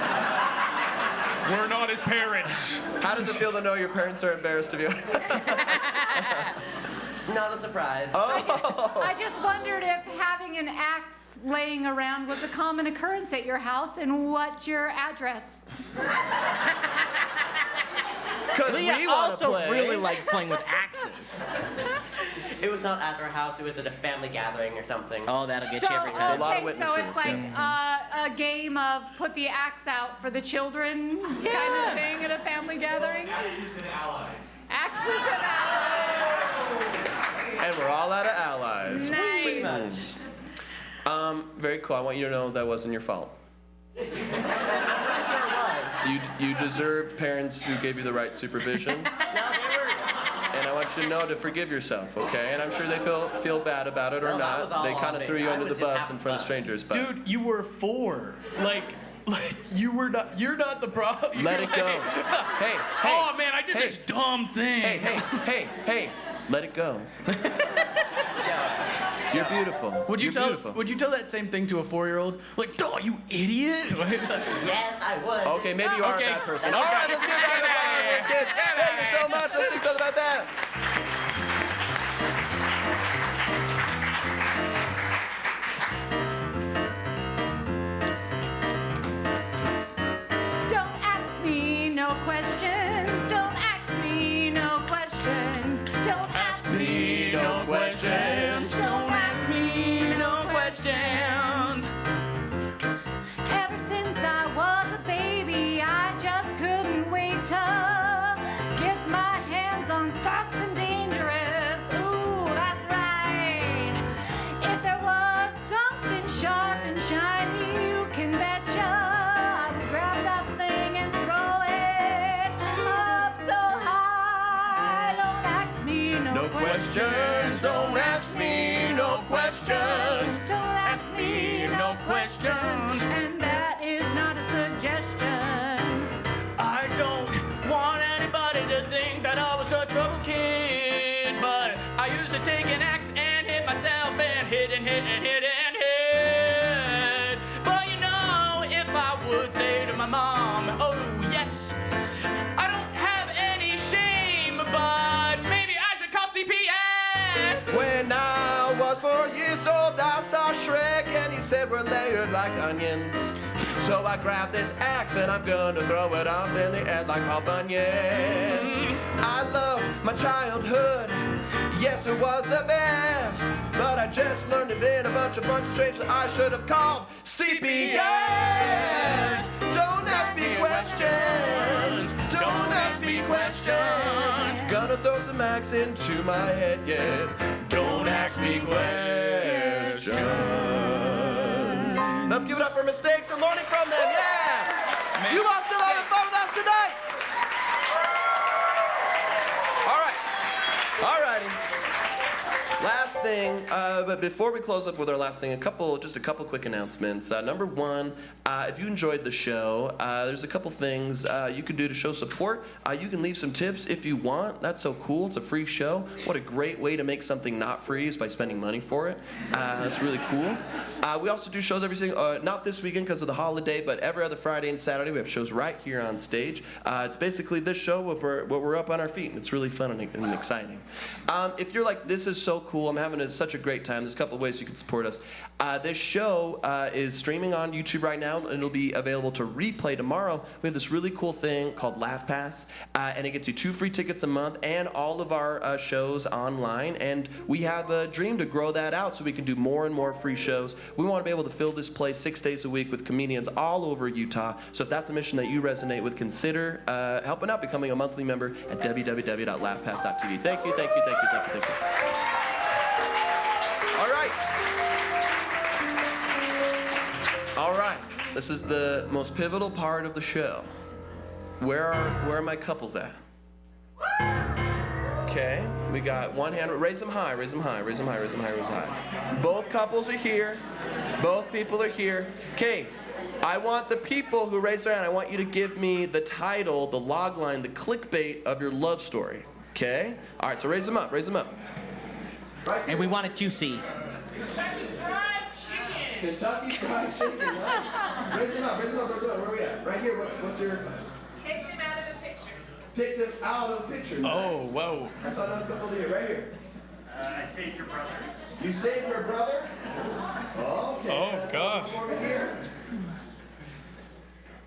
We're not his parents. How does it feel to know your parents are embarrassed of you? Not a surprise. I just wondered if having an axe laying around was a common occurrence at your house, and what's your address? Because Leah we want to also play. really likes playing with axes. It was not at our house. It was at a family gathering or something. Oh, that'll get So, you every a time. lot of okay, so witnesses, it's like a game of put the axe out for the children kind of thing at a family gathering? Axes and allies. Axes and allies. And we're all out of allies. Pretty Nice. much. Very cool. I want you to know that wasn't your fault. I'm pretty sure it was. You deserved parents who gave you the right supervision. No, they were. And I want you to know to forgive yourself, okay? And I'm sure they feel bad about it or No, that was not. all They on kind of me. threw you I under was the just bus having in front of fun. strangers, but dude, you were 4. Like you were not. You're not the problem. let it go. Hey, hey. Oh man, I did this dumb thing. Hey, let it go. You're beautiful. Would you You're tell? beautiful. Would you tell that same thing to a 4-year-old? Like, oh, you idiot! Yes, I would. Okay, maybe you are Okay. a bad person. All right, let's get back to that. Let's get. Thank you so much. Let's sing something about that. Don't ask me no questions. Don't ask me no questions. Don't ask me no questions. Don't ask me no questions. Ever since I was a baby, I just couldn't wait to get my hands on something dangerous. Ooh, that's right. If there was something sharp and shiny, you can betcha I would grab that thing and throw it up so high. Don't ask me no questions. Don't ask me no questions. Don't ask me no questions. And that is not a suggestion. I don't want anybody to think that I was a trouble kid, but I used to take an axe and hit myself and hit and hit and hit and hit. But you know, if I would say to my mom, oh yes, I don't have any shame, but maybe I should call CPS. When I was 4 years old, I saw Shrek, and he said we're layered like onions. So I grab this axe and I'm gonna throw it up in the air like Paul Bunyan. I love my childhood, yes it was the best, but I just learned it in a bunch of fun strange that I should have called CPS. Don't ask me questions, don't ask me questions. Gonna throw some axe into my head, yes. Don't ask me questions. Let's give it up for mistakes and learning from them, yeah! You all still having fun with us tonight? All righty. Last thing, but before we close up with our last thing, just a couple quick announcements. Number one, if you enjoyed the show, there's a couple things you can do to show support. You can leave some tips if you want. That's so cool. It's a free show. What a great way to make something not free is by spending money for it. That's really cool. We also do shows every single, not this weekend because of the holiday, but every other Friday and Saturday we have shows right here on stage. It's basically this show where we're up on our feet, and it's really fun and exciting. If you're like, this is so cool, I'm having such a great time, there's a couple of ways you can support us. This show is streaming on YouTube right now, and it'll be available to replay tomorrow. We have this really cool thing called Laugh Pass, and it gets you 2 free tickets a month and all of our shows online, and we have a dream to grow that out so we can do more and more free shows. We want to be able to fill this place 6 days a week with comedians all over Utah, so if that's a mission that you resonate with, consider helping out, becoming a monthly member at www.laughpass.tv. Thank you, thank you, thank you, thank you, thank you. All right, this is the most pivotal part of the show. Where are my couples at? Okay, we got one hand, raise them high, raise them high, raise them high, raise them high, raise them high. Both couples are here, both people are here. Okay, I want the people who raise their hand, I want you to give me the title, the log line, the clickbait of your love story, okay? All right, so raise them up, raise them up. Right. And we want it juicy. Kentucky Fried Chicken. Kentucky Fried Chicken, nice. Raise them up, raise them up, raise them up. Where are we at? Right here, what's your... Picked him out of the picture. Picked him out of the picture. Nice. Oh, whoa. I saw another couple here, right here. I saved your brother. You saved your brother? Okay. Oh, gosh. Over here.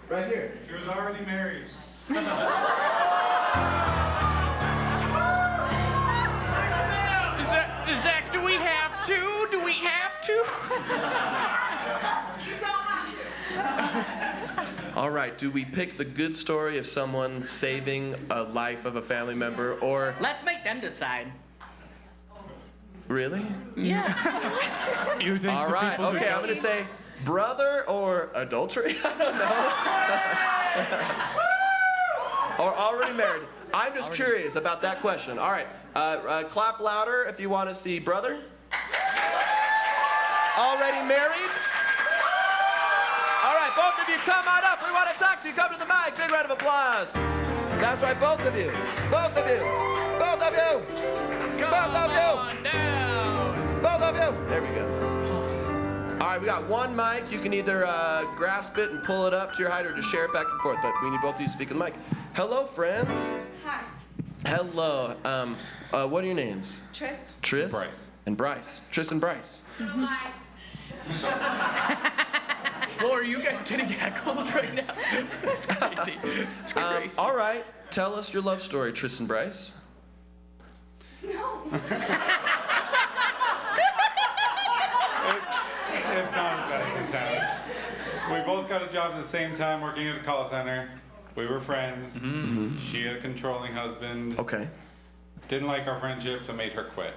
Right here. She was already married. Zach, do we have to? Do we have to? All right, do we pick the good story of someone saving a life of a family member, or... Let's make them decide. Really? Yeah. You think All right, okay, I'm going to say brother or adultery? I don't know. Or already married. I'm just curious about that question. All right, clap louder if you want to see brother. Already married? All right, both of you come on up. We want to talk to you. Come to the mic. Big round of applause. That's right, both of you. Both of you. Both of you. Both of you. Down. Both of you. There we go. All right, we got one mic. You can either grasp it and pull it up to your height or just share it back and forth, but we need both of you to speak in the mic. Hello, friends. Hi. Hello. What are your names? Tris. Tris? Bryce. And Bryce. Tris and Bryce. Hi. Well, are you guys getting heckled right now? It's crazy. It's crazy. All right. Tell us your love story, Tris and Bryce. No. It's not as bad as it sounds. We both got a job at the same time working at a call center. We were friends. Mm-hmm. She had a controlling husband. Okay. Didn't like our friendship, so made her quit.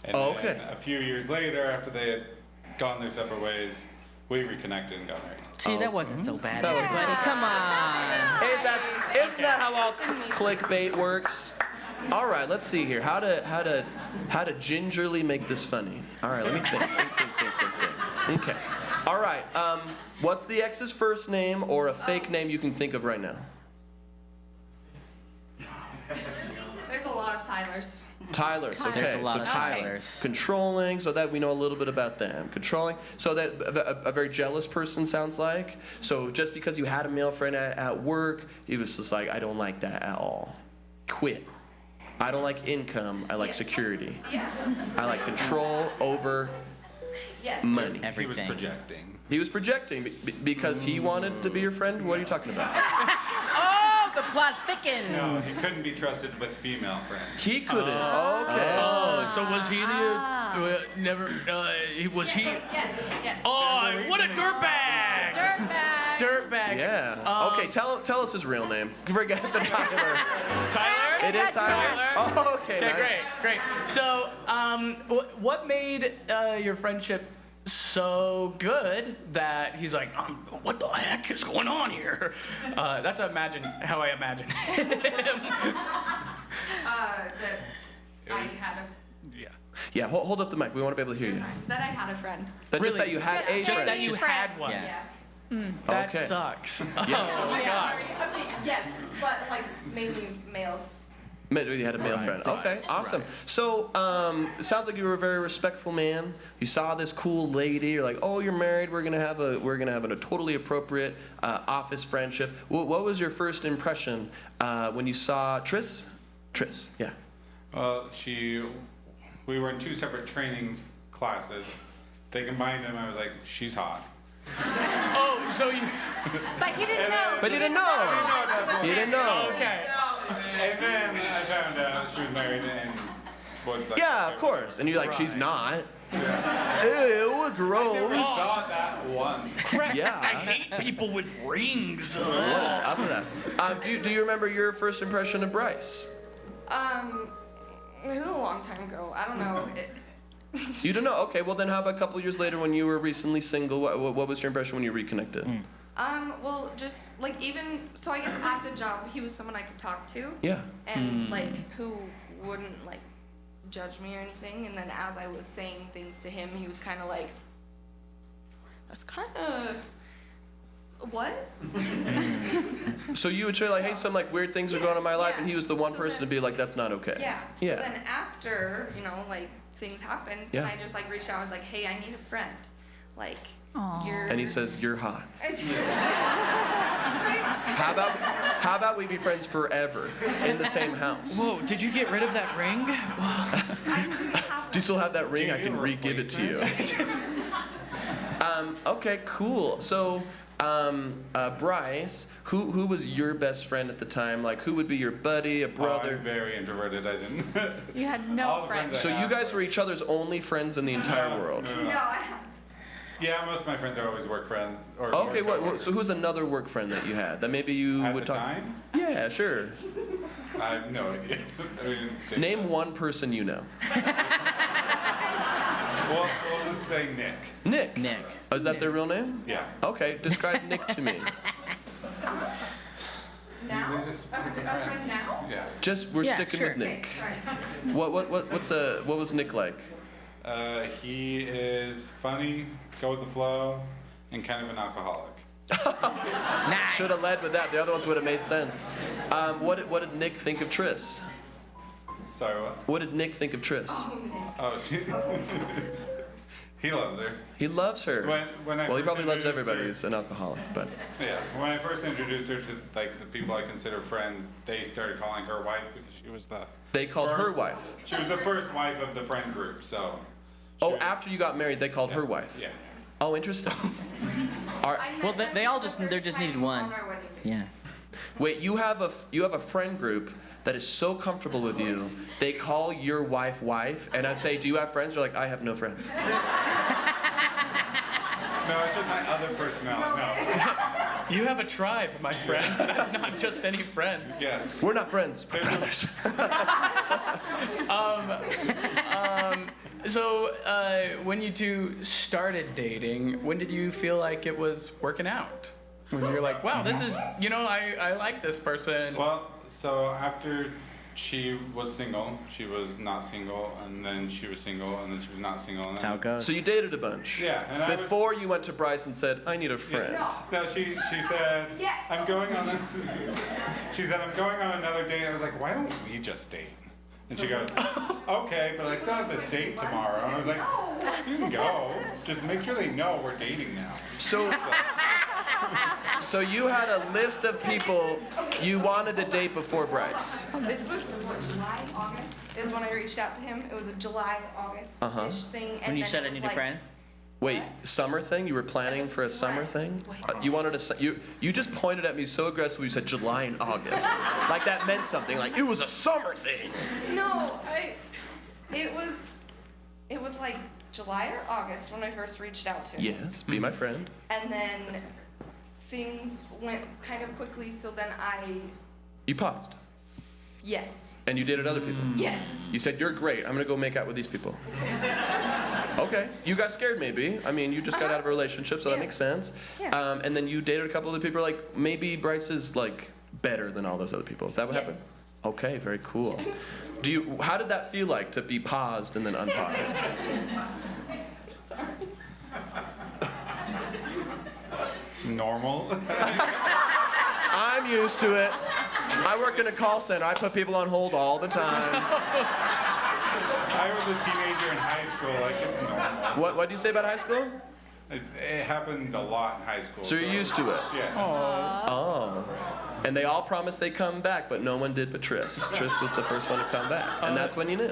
And okay. then a few years later, after they had gone their separate ways, we reconnected and got married. See, that wasn't so bad, That everybody. wasn't Come on. Isn't that how all clickbait works? All right, let's see here. How to gingerly make this funny. All right, let me think. Think. Okay. All right. What's the ex's first name or a fake name you can think of right now? There's a lot of Tylers. Tylers. Okay. There's a lot of Tyler. Tylers. Controlling, so that we know a little bit about them. Controlling, so that a very jealous person sounds like. So just because you had a male friend at work, he was just like, I don't like that at all. Quit. I don't like income. I like security. Yeah. I like control over Yes. Money. He was Everything. projecting. He was projecting because he wanted to be your friend? What are you talking about? Oh, the plot thickens. No, he couldn't be trusted with female friends. He couldn't. Okay. Oh, so was he was he? Yes. Oh, what a dirtbag! Dirtbag. Dirtbag. Yeah. Okay, tell us his real name. Forget the Tyler. Tyler? It is Tyler. Oh, okay. Okay, Nice. great. So, what made your friendship so good that he's like, what the heck is going on here? That's how I imagine him. That I had a Yeah, hold up the mic. We want to be able to hear you. that I had a friend. Just that you had a Just friend. that you had one. Yeah. That Okay. sucks. Yeah. Oh my gosh. Yes, but like mainly male. You had a male friend. Okay, awesome. So, it sounds like you were a very respectful man. You saw this cool lady. You're like, oh, you're married. We're gonna have a totally appropriate office friendship. What was your first impression when you saw Tris? Tris, yeah. Well, we were in 2 separate training classes. They combined them. I was like, she's hot. Oh, so you. But he didn't know. But you didn't know. You didn't know. Okay. And then I found out she was married and was like. Yeah, of course. And you're like, she's not. Ew, gross. We saw that once. Yeah. I hate people with rings. What is up with that? Do you remember your first impression of Bryce? It was a long time ago. I don't know. You don't know? Okay, well then how about a couple years later when you were recently single? What was your impression when you reconnected? Well, just like even so, I guess at the job, he was someone I could talk to. Yeah. And like who wouldn't like judge me or anything. And then as I was saying things to him, he was kind of like, "That's kind of what?" So you would say like, hey, some like weird things are going on in my life, yeah. and he was the one So person then- to be like, that's not okay. Yeah. So Yeah. then after, like things happened, Yeah. and I just like reached out. I was like, "Hey, I need a friend. Like, you're." And he says, you're hot. Pretty much. How about we be friends forever in the same house? Whoa, did you get rid of that ring? Do you still have that ring? I can re-give it to you. Okay, cool. So, Bryce, who was your best friend at the time? Like, who would be your buddy, a brother? I'm very introverted. I didn't. You had All no the friends. So you guys were each other's only friends in the entire world. No. Yeah, most of my friends are always work friends. Or Okay, work what? So who's another work friend that you had that maybe you At would the talk? time? Yeah, sure. I have no idea. I didn't stay- Name one person you know. We'll just say Nick. Nick. Nick. Oh, is that their real name? Yeah. Okay, describe Nick to me. Now? They just pick a A friend now? Yeah. Just we're Yeah, sticking sure. with Nick. Sorry. What was Nick like? He is funny, go with the flow, and kind of an alcoholic. Nice. Should have led with that. The other ones would have made sense. What did Nick think of Tris? Sorry, what? What did Nick think of Tris? Oh, she. He loves her. He loves her. When I Well, he first probably loves introduced everybody her- who's an alcoholic, but Yeah. When I first introduced her to like the people I consider friends, they started calling her wife because she was the. they called her first- wife. She was the first wife of the friend group, so. Oh, after you got married, they called her wife. Yeah. Oh, interesting. Are, Well, they all just needed one. Yeah. wait, you have a friend group that is so comfortable with you, they call your wife, and I say, do you have friends? You're like, I have no friends. No, it's just my other personality. No. You have a tribe, my friend. That's not just any friends. Yeah. We're not friends, we're brothers. So, when you two started dating, when did you feel like it was working out? When you're like, wow, this is, I like this person. Well, so after she was single, she was not single, and then she was single, and then she was not single. And That's how it goes. So you dated a bunch. Yeah, and I Before you went to Bryce and said, I need a friend. No, she said, Yeah. I'm going on another date. I was like, why don't we just date? And she goes, okay, but I still have this date tomorrow. And I was like, you can go. Just make sure they know we're dating now. So you had a list of people you wanted to date before Bryce. This was what, July, August is when I reached out to him. It was a July, August-ish thing. And When you then said it I was need a like- friend? Wait, summer thing? You were planning for a summer thing? You wanted to, you just pointed at me so aggressively, you said July and August. Like that meant something, like it was a summer thing. No, it was like July or August when I first reached out to him. Yes, be my friend. And then things went kind of quickly, so then You paused. yes. And you dated other people? Yes. You said, you're great, I'm gonna go make out with these people. Okay, you got scared maybe. I mean, you just got out of a relationship, so that makes sense. Yeah. And then you dated a couple other people, like maybe Bryce is like better than all those other people. Is that what happened? Okay, very cool. How did that feel like to be paused and then unpaused? Sorry. Normal. I'm used to it. I work in a call center. I put people on hold all the time. I was a teenager in high school. Like, it's normal. What do you say about high school? It happened a lot in high school. So you're used to it? Yeah. Oh. And they all promised they'd come back, but no one did but Tris. Tris was the first one to come back, and that's when you knew.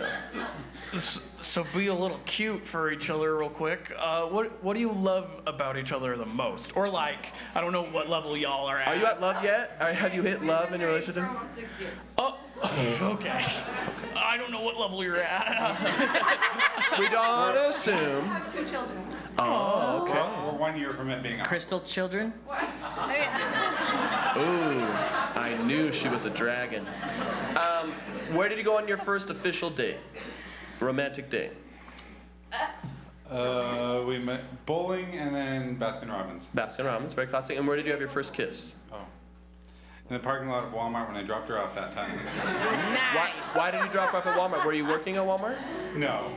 So be a little cute for each other real quick. What do you love about each other the most? Or like, I don't know what level y'all are at. Are you at love yet? Have you hit love in your For relationship? almost 6 years. Oh, okay. I don't know what level you're at. We don't I assume. have 2 children. Oh, okay. We're 1 year from it being a Crystal children? Ooh, I knew she was a dragon. Where did you go on your first official date? Romantic date? We met bowling and then Baskin Robbins. Baskin Robbins, very classic. And where did you have your first kiss? Oh. In the parking lot of Walmart when I dropped her off that time. Why did you drop her off at Walmart? Were you working at Walmart? No.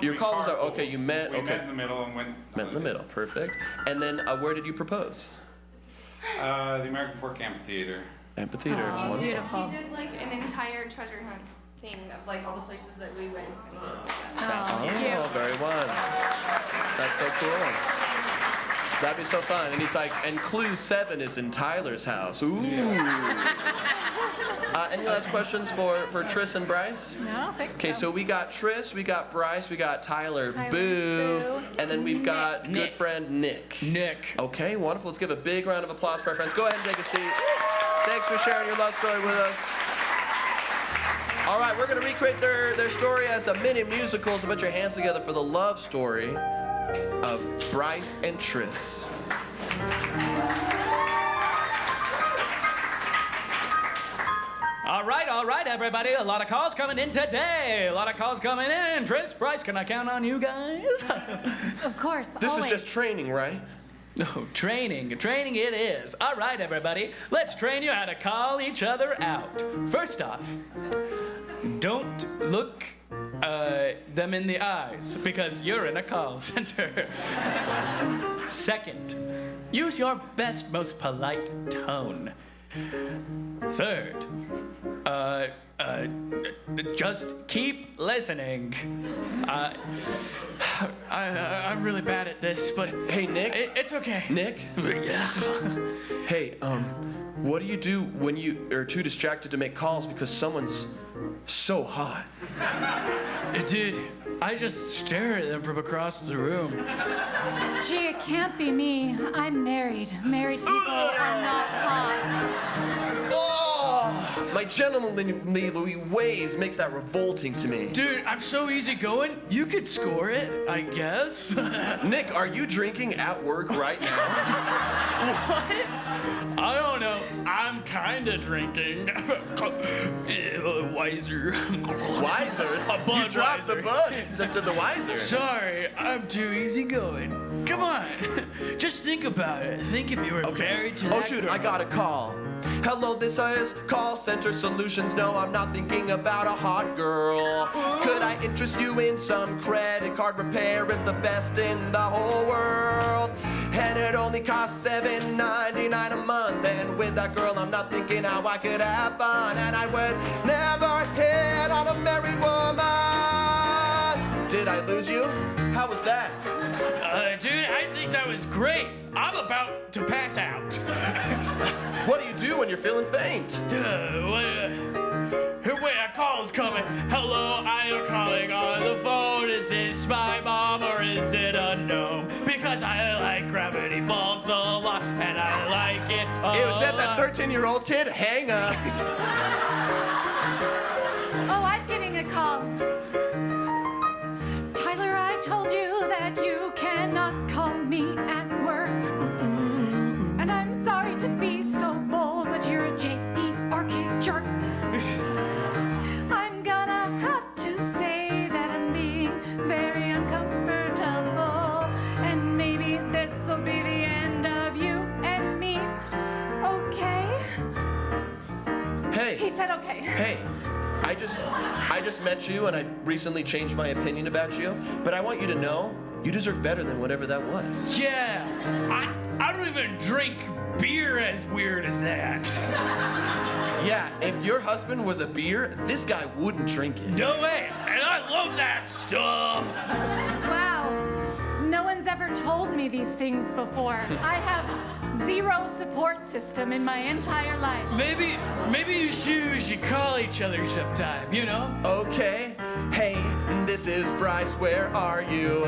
Your call was out. Okay, you met. We Okay. met in the middle and went. Met in the middle. Perfect. And then where did you propose? The American Fork Amphitheater. Amphitheater. Wonderful. Beautiful. He did like an entire treasure hunt thing of like all the places that we went and stuff like that. Oh, very one. That's so cool. That'd be so fun. And he's like, and clue 7 is in Tyler's house. Ooh. Any last questions for Tris and Bryce? No, I don't think Okay, so we got Tris, we got Bryce, we got Tyler, Boo, and then we've got good friend Nick. Nick. Okay, wonderful. Let's give a big round of applause for our friends. Go ahead and take a seat. Thanks for sharing your love story with us. All right, we're going to recreate their story as a mini musical, so put your hands together for the love story of Bryce and Tris. All right, everybody. A lot of calls coming in today. A lot of calls coming in. Tris, Bryce, can I count on you guys? Of course, This always. is just training, right? Oh, training it is. All right, everybody. Let's train you how to call each other out. First off, don't look them in the eyes because you're in a call center. Second, use your best, most polite tone. Third, just keep listening. I'm really bad at this, but hey, Nick. It's okay. Nick. Yeah. Hey, what do you do when you are too distracted to make calls because someone's so hot? Dude, I just stare at them from across the room. Gee, it can't be me. I'm married. Married people are not hot. Oh, my gentlemanly ways makes that revolting to me. Dude, I'm so easygoing. You could score it, I guess. Nick, are you drinking at work right now? What? I don't know. I'm kind of drinking. Wiser. Wiser? A Budweiser. You dropped the bud. Just did the wiser. Sorry, I'm too easygoing. Come on. Just think about it. Think if you were married to that Oh, shoot, girl. I got a call. Hello, this is Call Center Solutions. No, I'm not thinking about a hot girl. Could I interest you in some credit card repair? It's the best in the whole world. And it only costs $7.99 a month. And with that girl, I'm not thinking how I could have fun. And I would never hit on a married woman. Did I lose you? How was that? Dude, I think that was great. I'm about to pass out. What do you do when you're feeling faint? Wait, a call's coming. Hello, I am calling on the phone. Is this my mom or is it unknown? 'cause I like Gravity Falls a lot, and I like it a It was that lot. 13-year-old kid? Hang up. Oh, I'm getting a call. Tyler, I told you that you cannot call me at work. And I'm sorry to be so bold, but you're a J-E-R-K jerk. I'm gonna have to say that I'm being very uncomfortable. And maybe this will be the end of you and me. Okay? Hey. He said okay. Hey, I just met you and I recently changed my opinion about you, but I want you to know you deserve better than whatever that was. Yeah, I don't even drink beer as weird as that. Yeah, if your husband was a beer, this guy wouldn't drink it. No way, and I love that stuff. Wow. No one's ever told me these things before. I have zero support system in my entire life. Maybe you should call each other sometime, you know? Okay. Hey, this is Bryce. Where are you?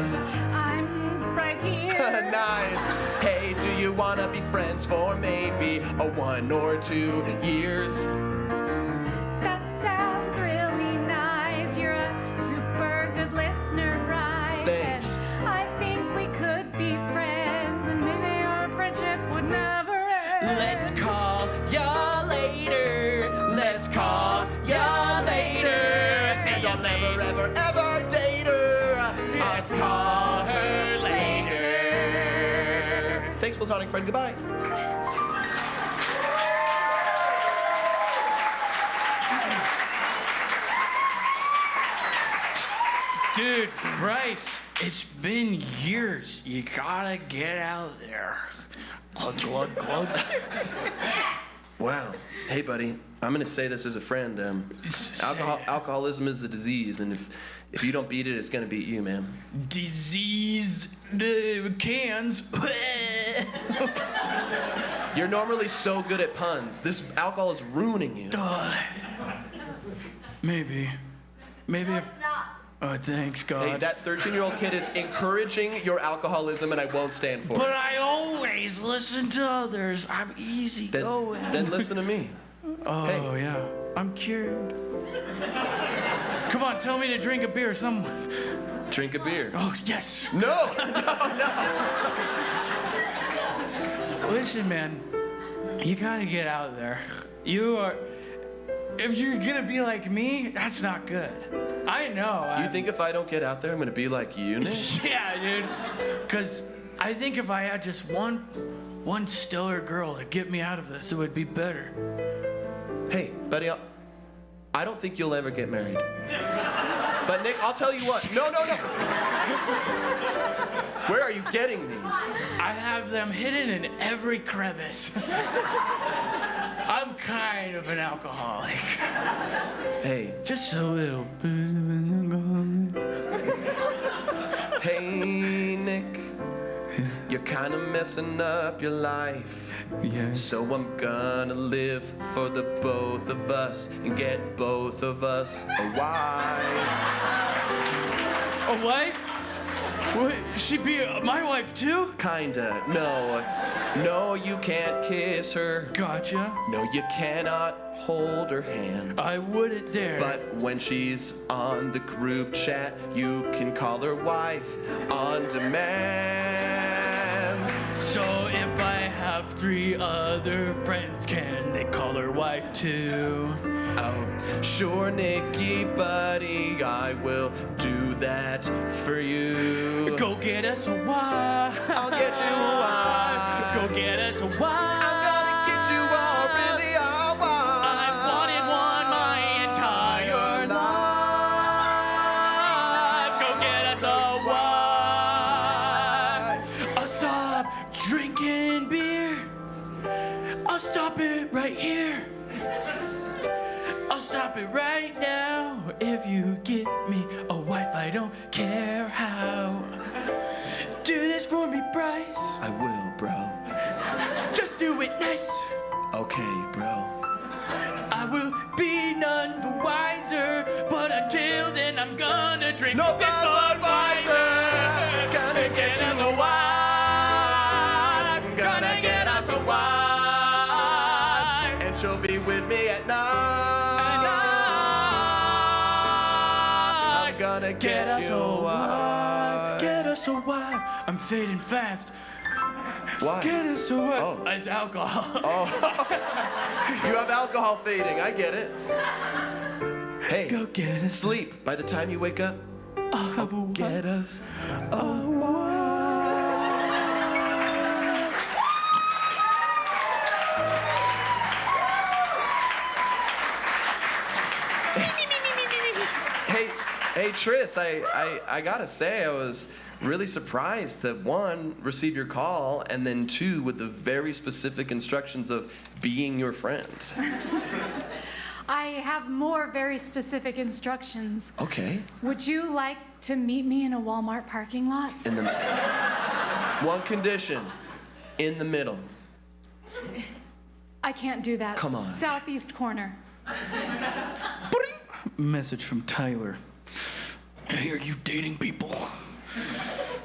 I'm right here. Nice. Hey, do you wanna be friends for maybe a 1 or 2 years? That sounds really nice. You're a super good listener, Bryce. Thanks. And I think we could be friends, and maybe our friendship would never end. Let's call ya later. Let's call ya later. And I'll never, ever, ever date her. Let's call her later. Thanks, platonic friend. Goodbye. Dude, Bryce, it's been years. You gotta get out there. Glug, glug, glug. Wow. Hey, buddy. I'm gonna say this as a friend. Alcoholism is a disease, and if you don't beat it, it's gonna beat you, man. Disease cans. You're normally so good at puns. This alcohol is ruining you. Maybe if. Oh, thanks, God. Hey, that 13-year-old kid is encouraging your alcoholism, and I won't stand for But it. I always listen to others. I'm easy going. Then listen to me. Oh, Hey. yeah. I'm cured. Come on, tell me to drink a beer. Drink a beer. Oh, yes. No. Listen, man. You gotta get out there. If you're gonna be like me, that's not good. I know. You think if I don't get out there, I'm gonna be like you, Nick? Yeah, dude. Because I think if I had just one stellar girl to get me out of this, it would be better. Hey, buddy, I don't think you'll ever get married. But Nick, I'll tell you what. No. Where are you getting these? I have them hidden in every crevice. I'm kind of an alcoholic. Hey. Just a little bit of an alcoholic. Hey, Nick. You're kind of messing up your life. Yeah. So I'm gonna live for the both of us and get both of us a wife. A wife? Would she be my wife too? Kinda. No, you can't kiss her. Gotcha. No, you cannot hold her hand. I wouldn't dare. But when she's on the group chat, you can call her wife on demand. So if I have 3 other friends, can they call her wife too? Oh, sure, Nikki, buddy, I will do that for you. Go get us a wife. I'll get you a wife. Go get us a wife. I'm gonna get you all really a wife. I've wanted one my entire life. Go get us a wife. I'll stop drinking beer. I'll stop it right here. I'll stop it right now. If you get me a wife, I don't care how. Do this for me, Bryce. I will, bro. Just do it nice. Okay, bro. I will be none the wiser, but until then I'm gonna drink No this Budweiser. Gonna get you a wife. gonna get you a wife. Get us a wife. I'm fading fast. Why? Get us a wife. Oh. It's alcohol. Oh. You have alcohol fading. I get it. Hey, Go get us. sleep. By the time you wake up, I'll have a wife. get us a Hey, Tris, I gotta say, I was really surprised that one, receive your call, and then two, with the very specific instructions of being your friend. I have more very specific instructions. Okay. Would you like to meet me in a Walmart parking lot? In the one condition, in the middle. I can't do that. Come on. Southeast corner. Message from Tyler. Hey, are you dating people?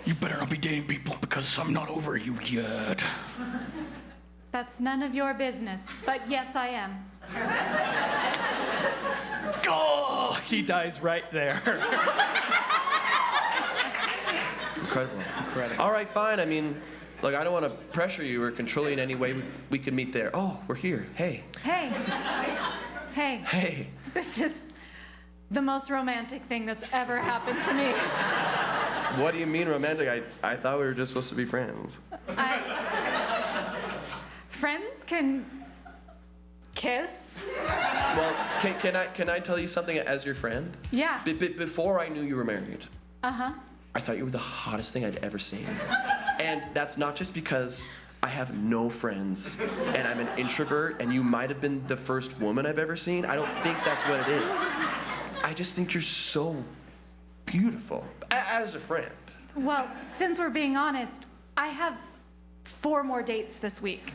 You better not be dating people because I'm not over you yet. That's none of your business, but yes, I am. Oh, he dies right there. Incredible. All right, fine. I mean, look, I don't want to pressure you or control you in any way. We can meet there. Oh, we're here. Hey. Hey. Hey. Hey. This is the most romantic thing that's ever happened to me. What do you mean romantic? I thought we were just supposed to be friends. Friends can kiss. Well, can I tell you something as your friend? Yeah. Before I knew you were married, Uh-huh. I thought you were the hottest thing I'd ever seen. And that's not just because I have no friends and I'm an introvert and you might have been the first woman I've ever seen. I don't think that's what it is. I just think you're so beautiful as a friend. Well, since we're being honest, I have 4 more dates this week.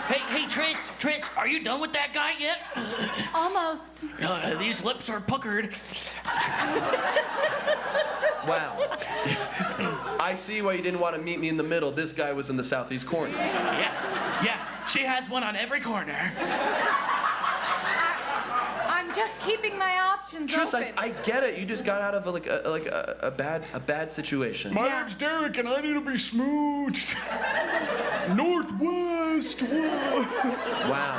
Hey, Tris, are you done with that guy yet? Almost. These lips are puckered. Wow. I see why you didn't want to meet me in the middle. This guy was in the southeast corner. Yeah, she has one on every corner. I'm just keeping my options Tris, open. I get it. You just got out of a bad situation. My name's Derek, and I need to be smooched. Northwest. Wow.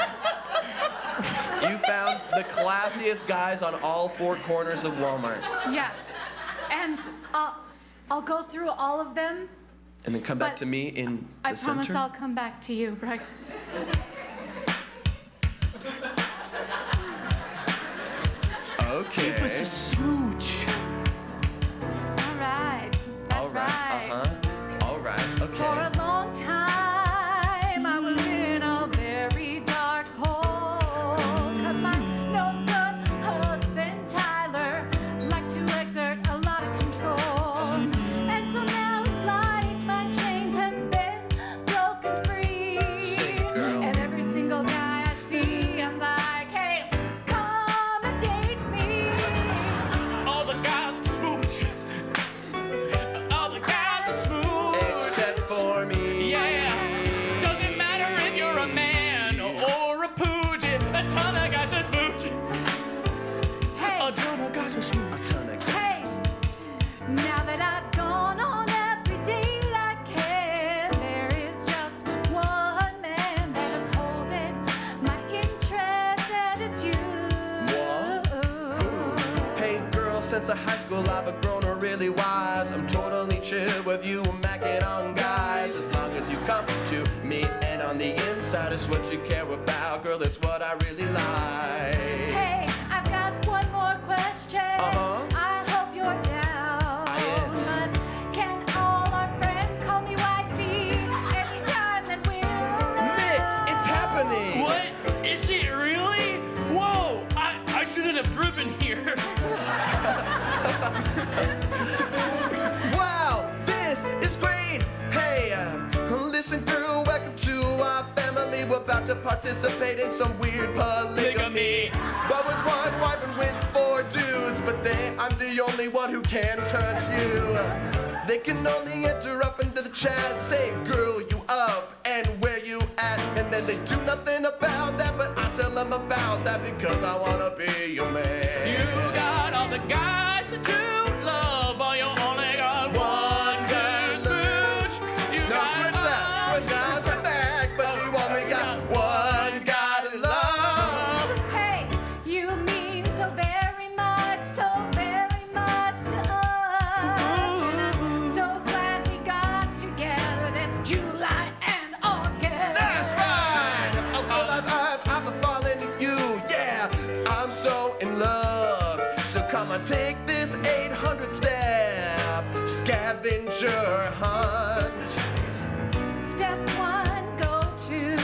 You found the classiest guys on all 4 corners of Walmart. Yeah. And I'll go through all of them. And then come back But to me in the I promise center? I'll come back to you, Bryce. Okay. Give us a smooch. All right. That's right. All right. For Okay. a long time, I was in a very dark hole. 'Cause my no-good husband, Tyler, liked to exert a lot of control. And so now it's like my chains have been broken free. Sing it, girl. And every single guy I see, I'm like, hey, come and date me. All the guys to smooch. All the guys to smooch. Except for me. Yeah. Doesn't matter if you're a man or a pooch. A ton of guys to smooch. Hey. A ton of guys to smooch. Hey, now that I've gone on every date I can, there is just one man that is holding my interest, and it's you. Hey girl, since high school I've grown really wise. I'm totally chill with you macking on guys. As long as you come to me and on the inside is what you care about. Girl, it's what I really like. Hey, I've got one more question. Uh-huh. I hope you're down. I am. But can all our friends call me wifey anytime that we're around? Nick, it's happening. What? Is it really? Whoa! I shouldn't have driven here. Wow, this is great. Hey, listen girl, welcome to our family. We're about to participate in some weird polygamy. But with one wife and with 4 dudes. But I'm the only one who can touch you. They can only enter up into the chat and say, girl, you up and where you at? And then they do nothing about that, but I tell them about that because I wanna be your man. come on, take this 800-step scavenger hunt. Step 1, go to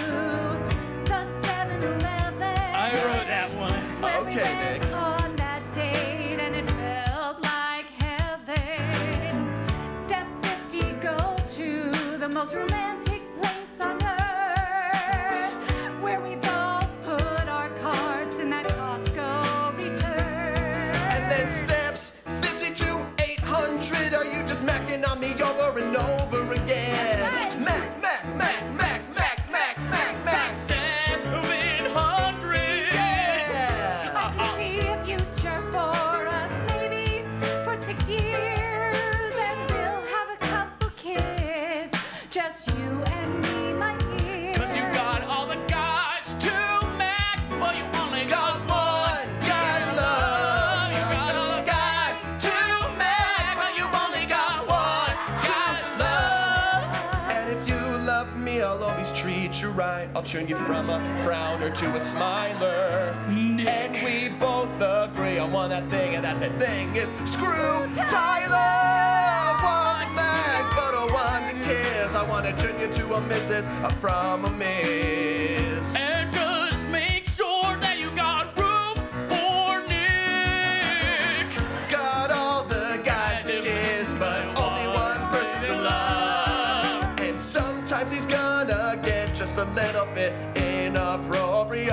the 7-Eleven. I wrote that one. Where we Okay, went Nick. on that date and it felt like heaven. Step 50, go to the most romantic place on earth, where we both put our cards in that Costco return. And then steps 50 to 800, are you just macking on me over and over again? That's right. Mac, mac, mac, mac, mac, mac, mac, mac. 700. Yeah! I can see a future for us, maybe for 6 years, and we'll have a couple kids, just you and me, my dear. 'Cause you got all the guys to Mac, but you only got one. Gotta love. You got all the guys to Mac, but you only got one. Gotta love. And if you love me, I'll always treat you right. I'll turn you from a frowner to a smiler. Nick. And we both agree on that thing, and that thing is screw Tyler. One Mac, but a one to kiss. I wanna turn you to a Mrs. from a Miss. And just make sure that you got room for Nick. Got all the guys to kiss, but only one person to love. And sometimes he's gonna get just a little bit inappropriate.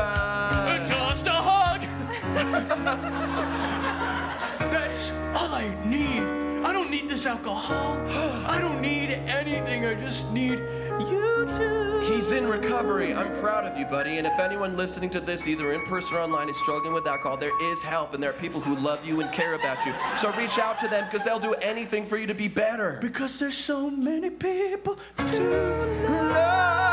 Just a hug. That's all I need. I don't need this alcohol. I don't need anything. I just need you two. He's in recovery. I'm proud of you, buddy. And if anyone listening to this, either in person or online, is struggling with alcohol, there is help, and there are people who love you and care about you. So reach out to them, because they'll do anything for you to be better. Because there's so many people To love.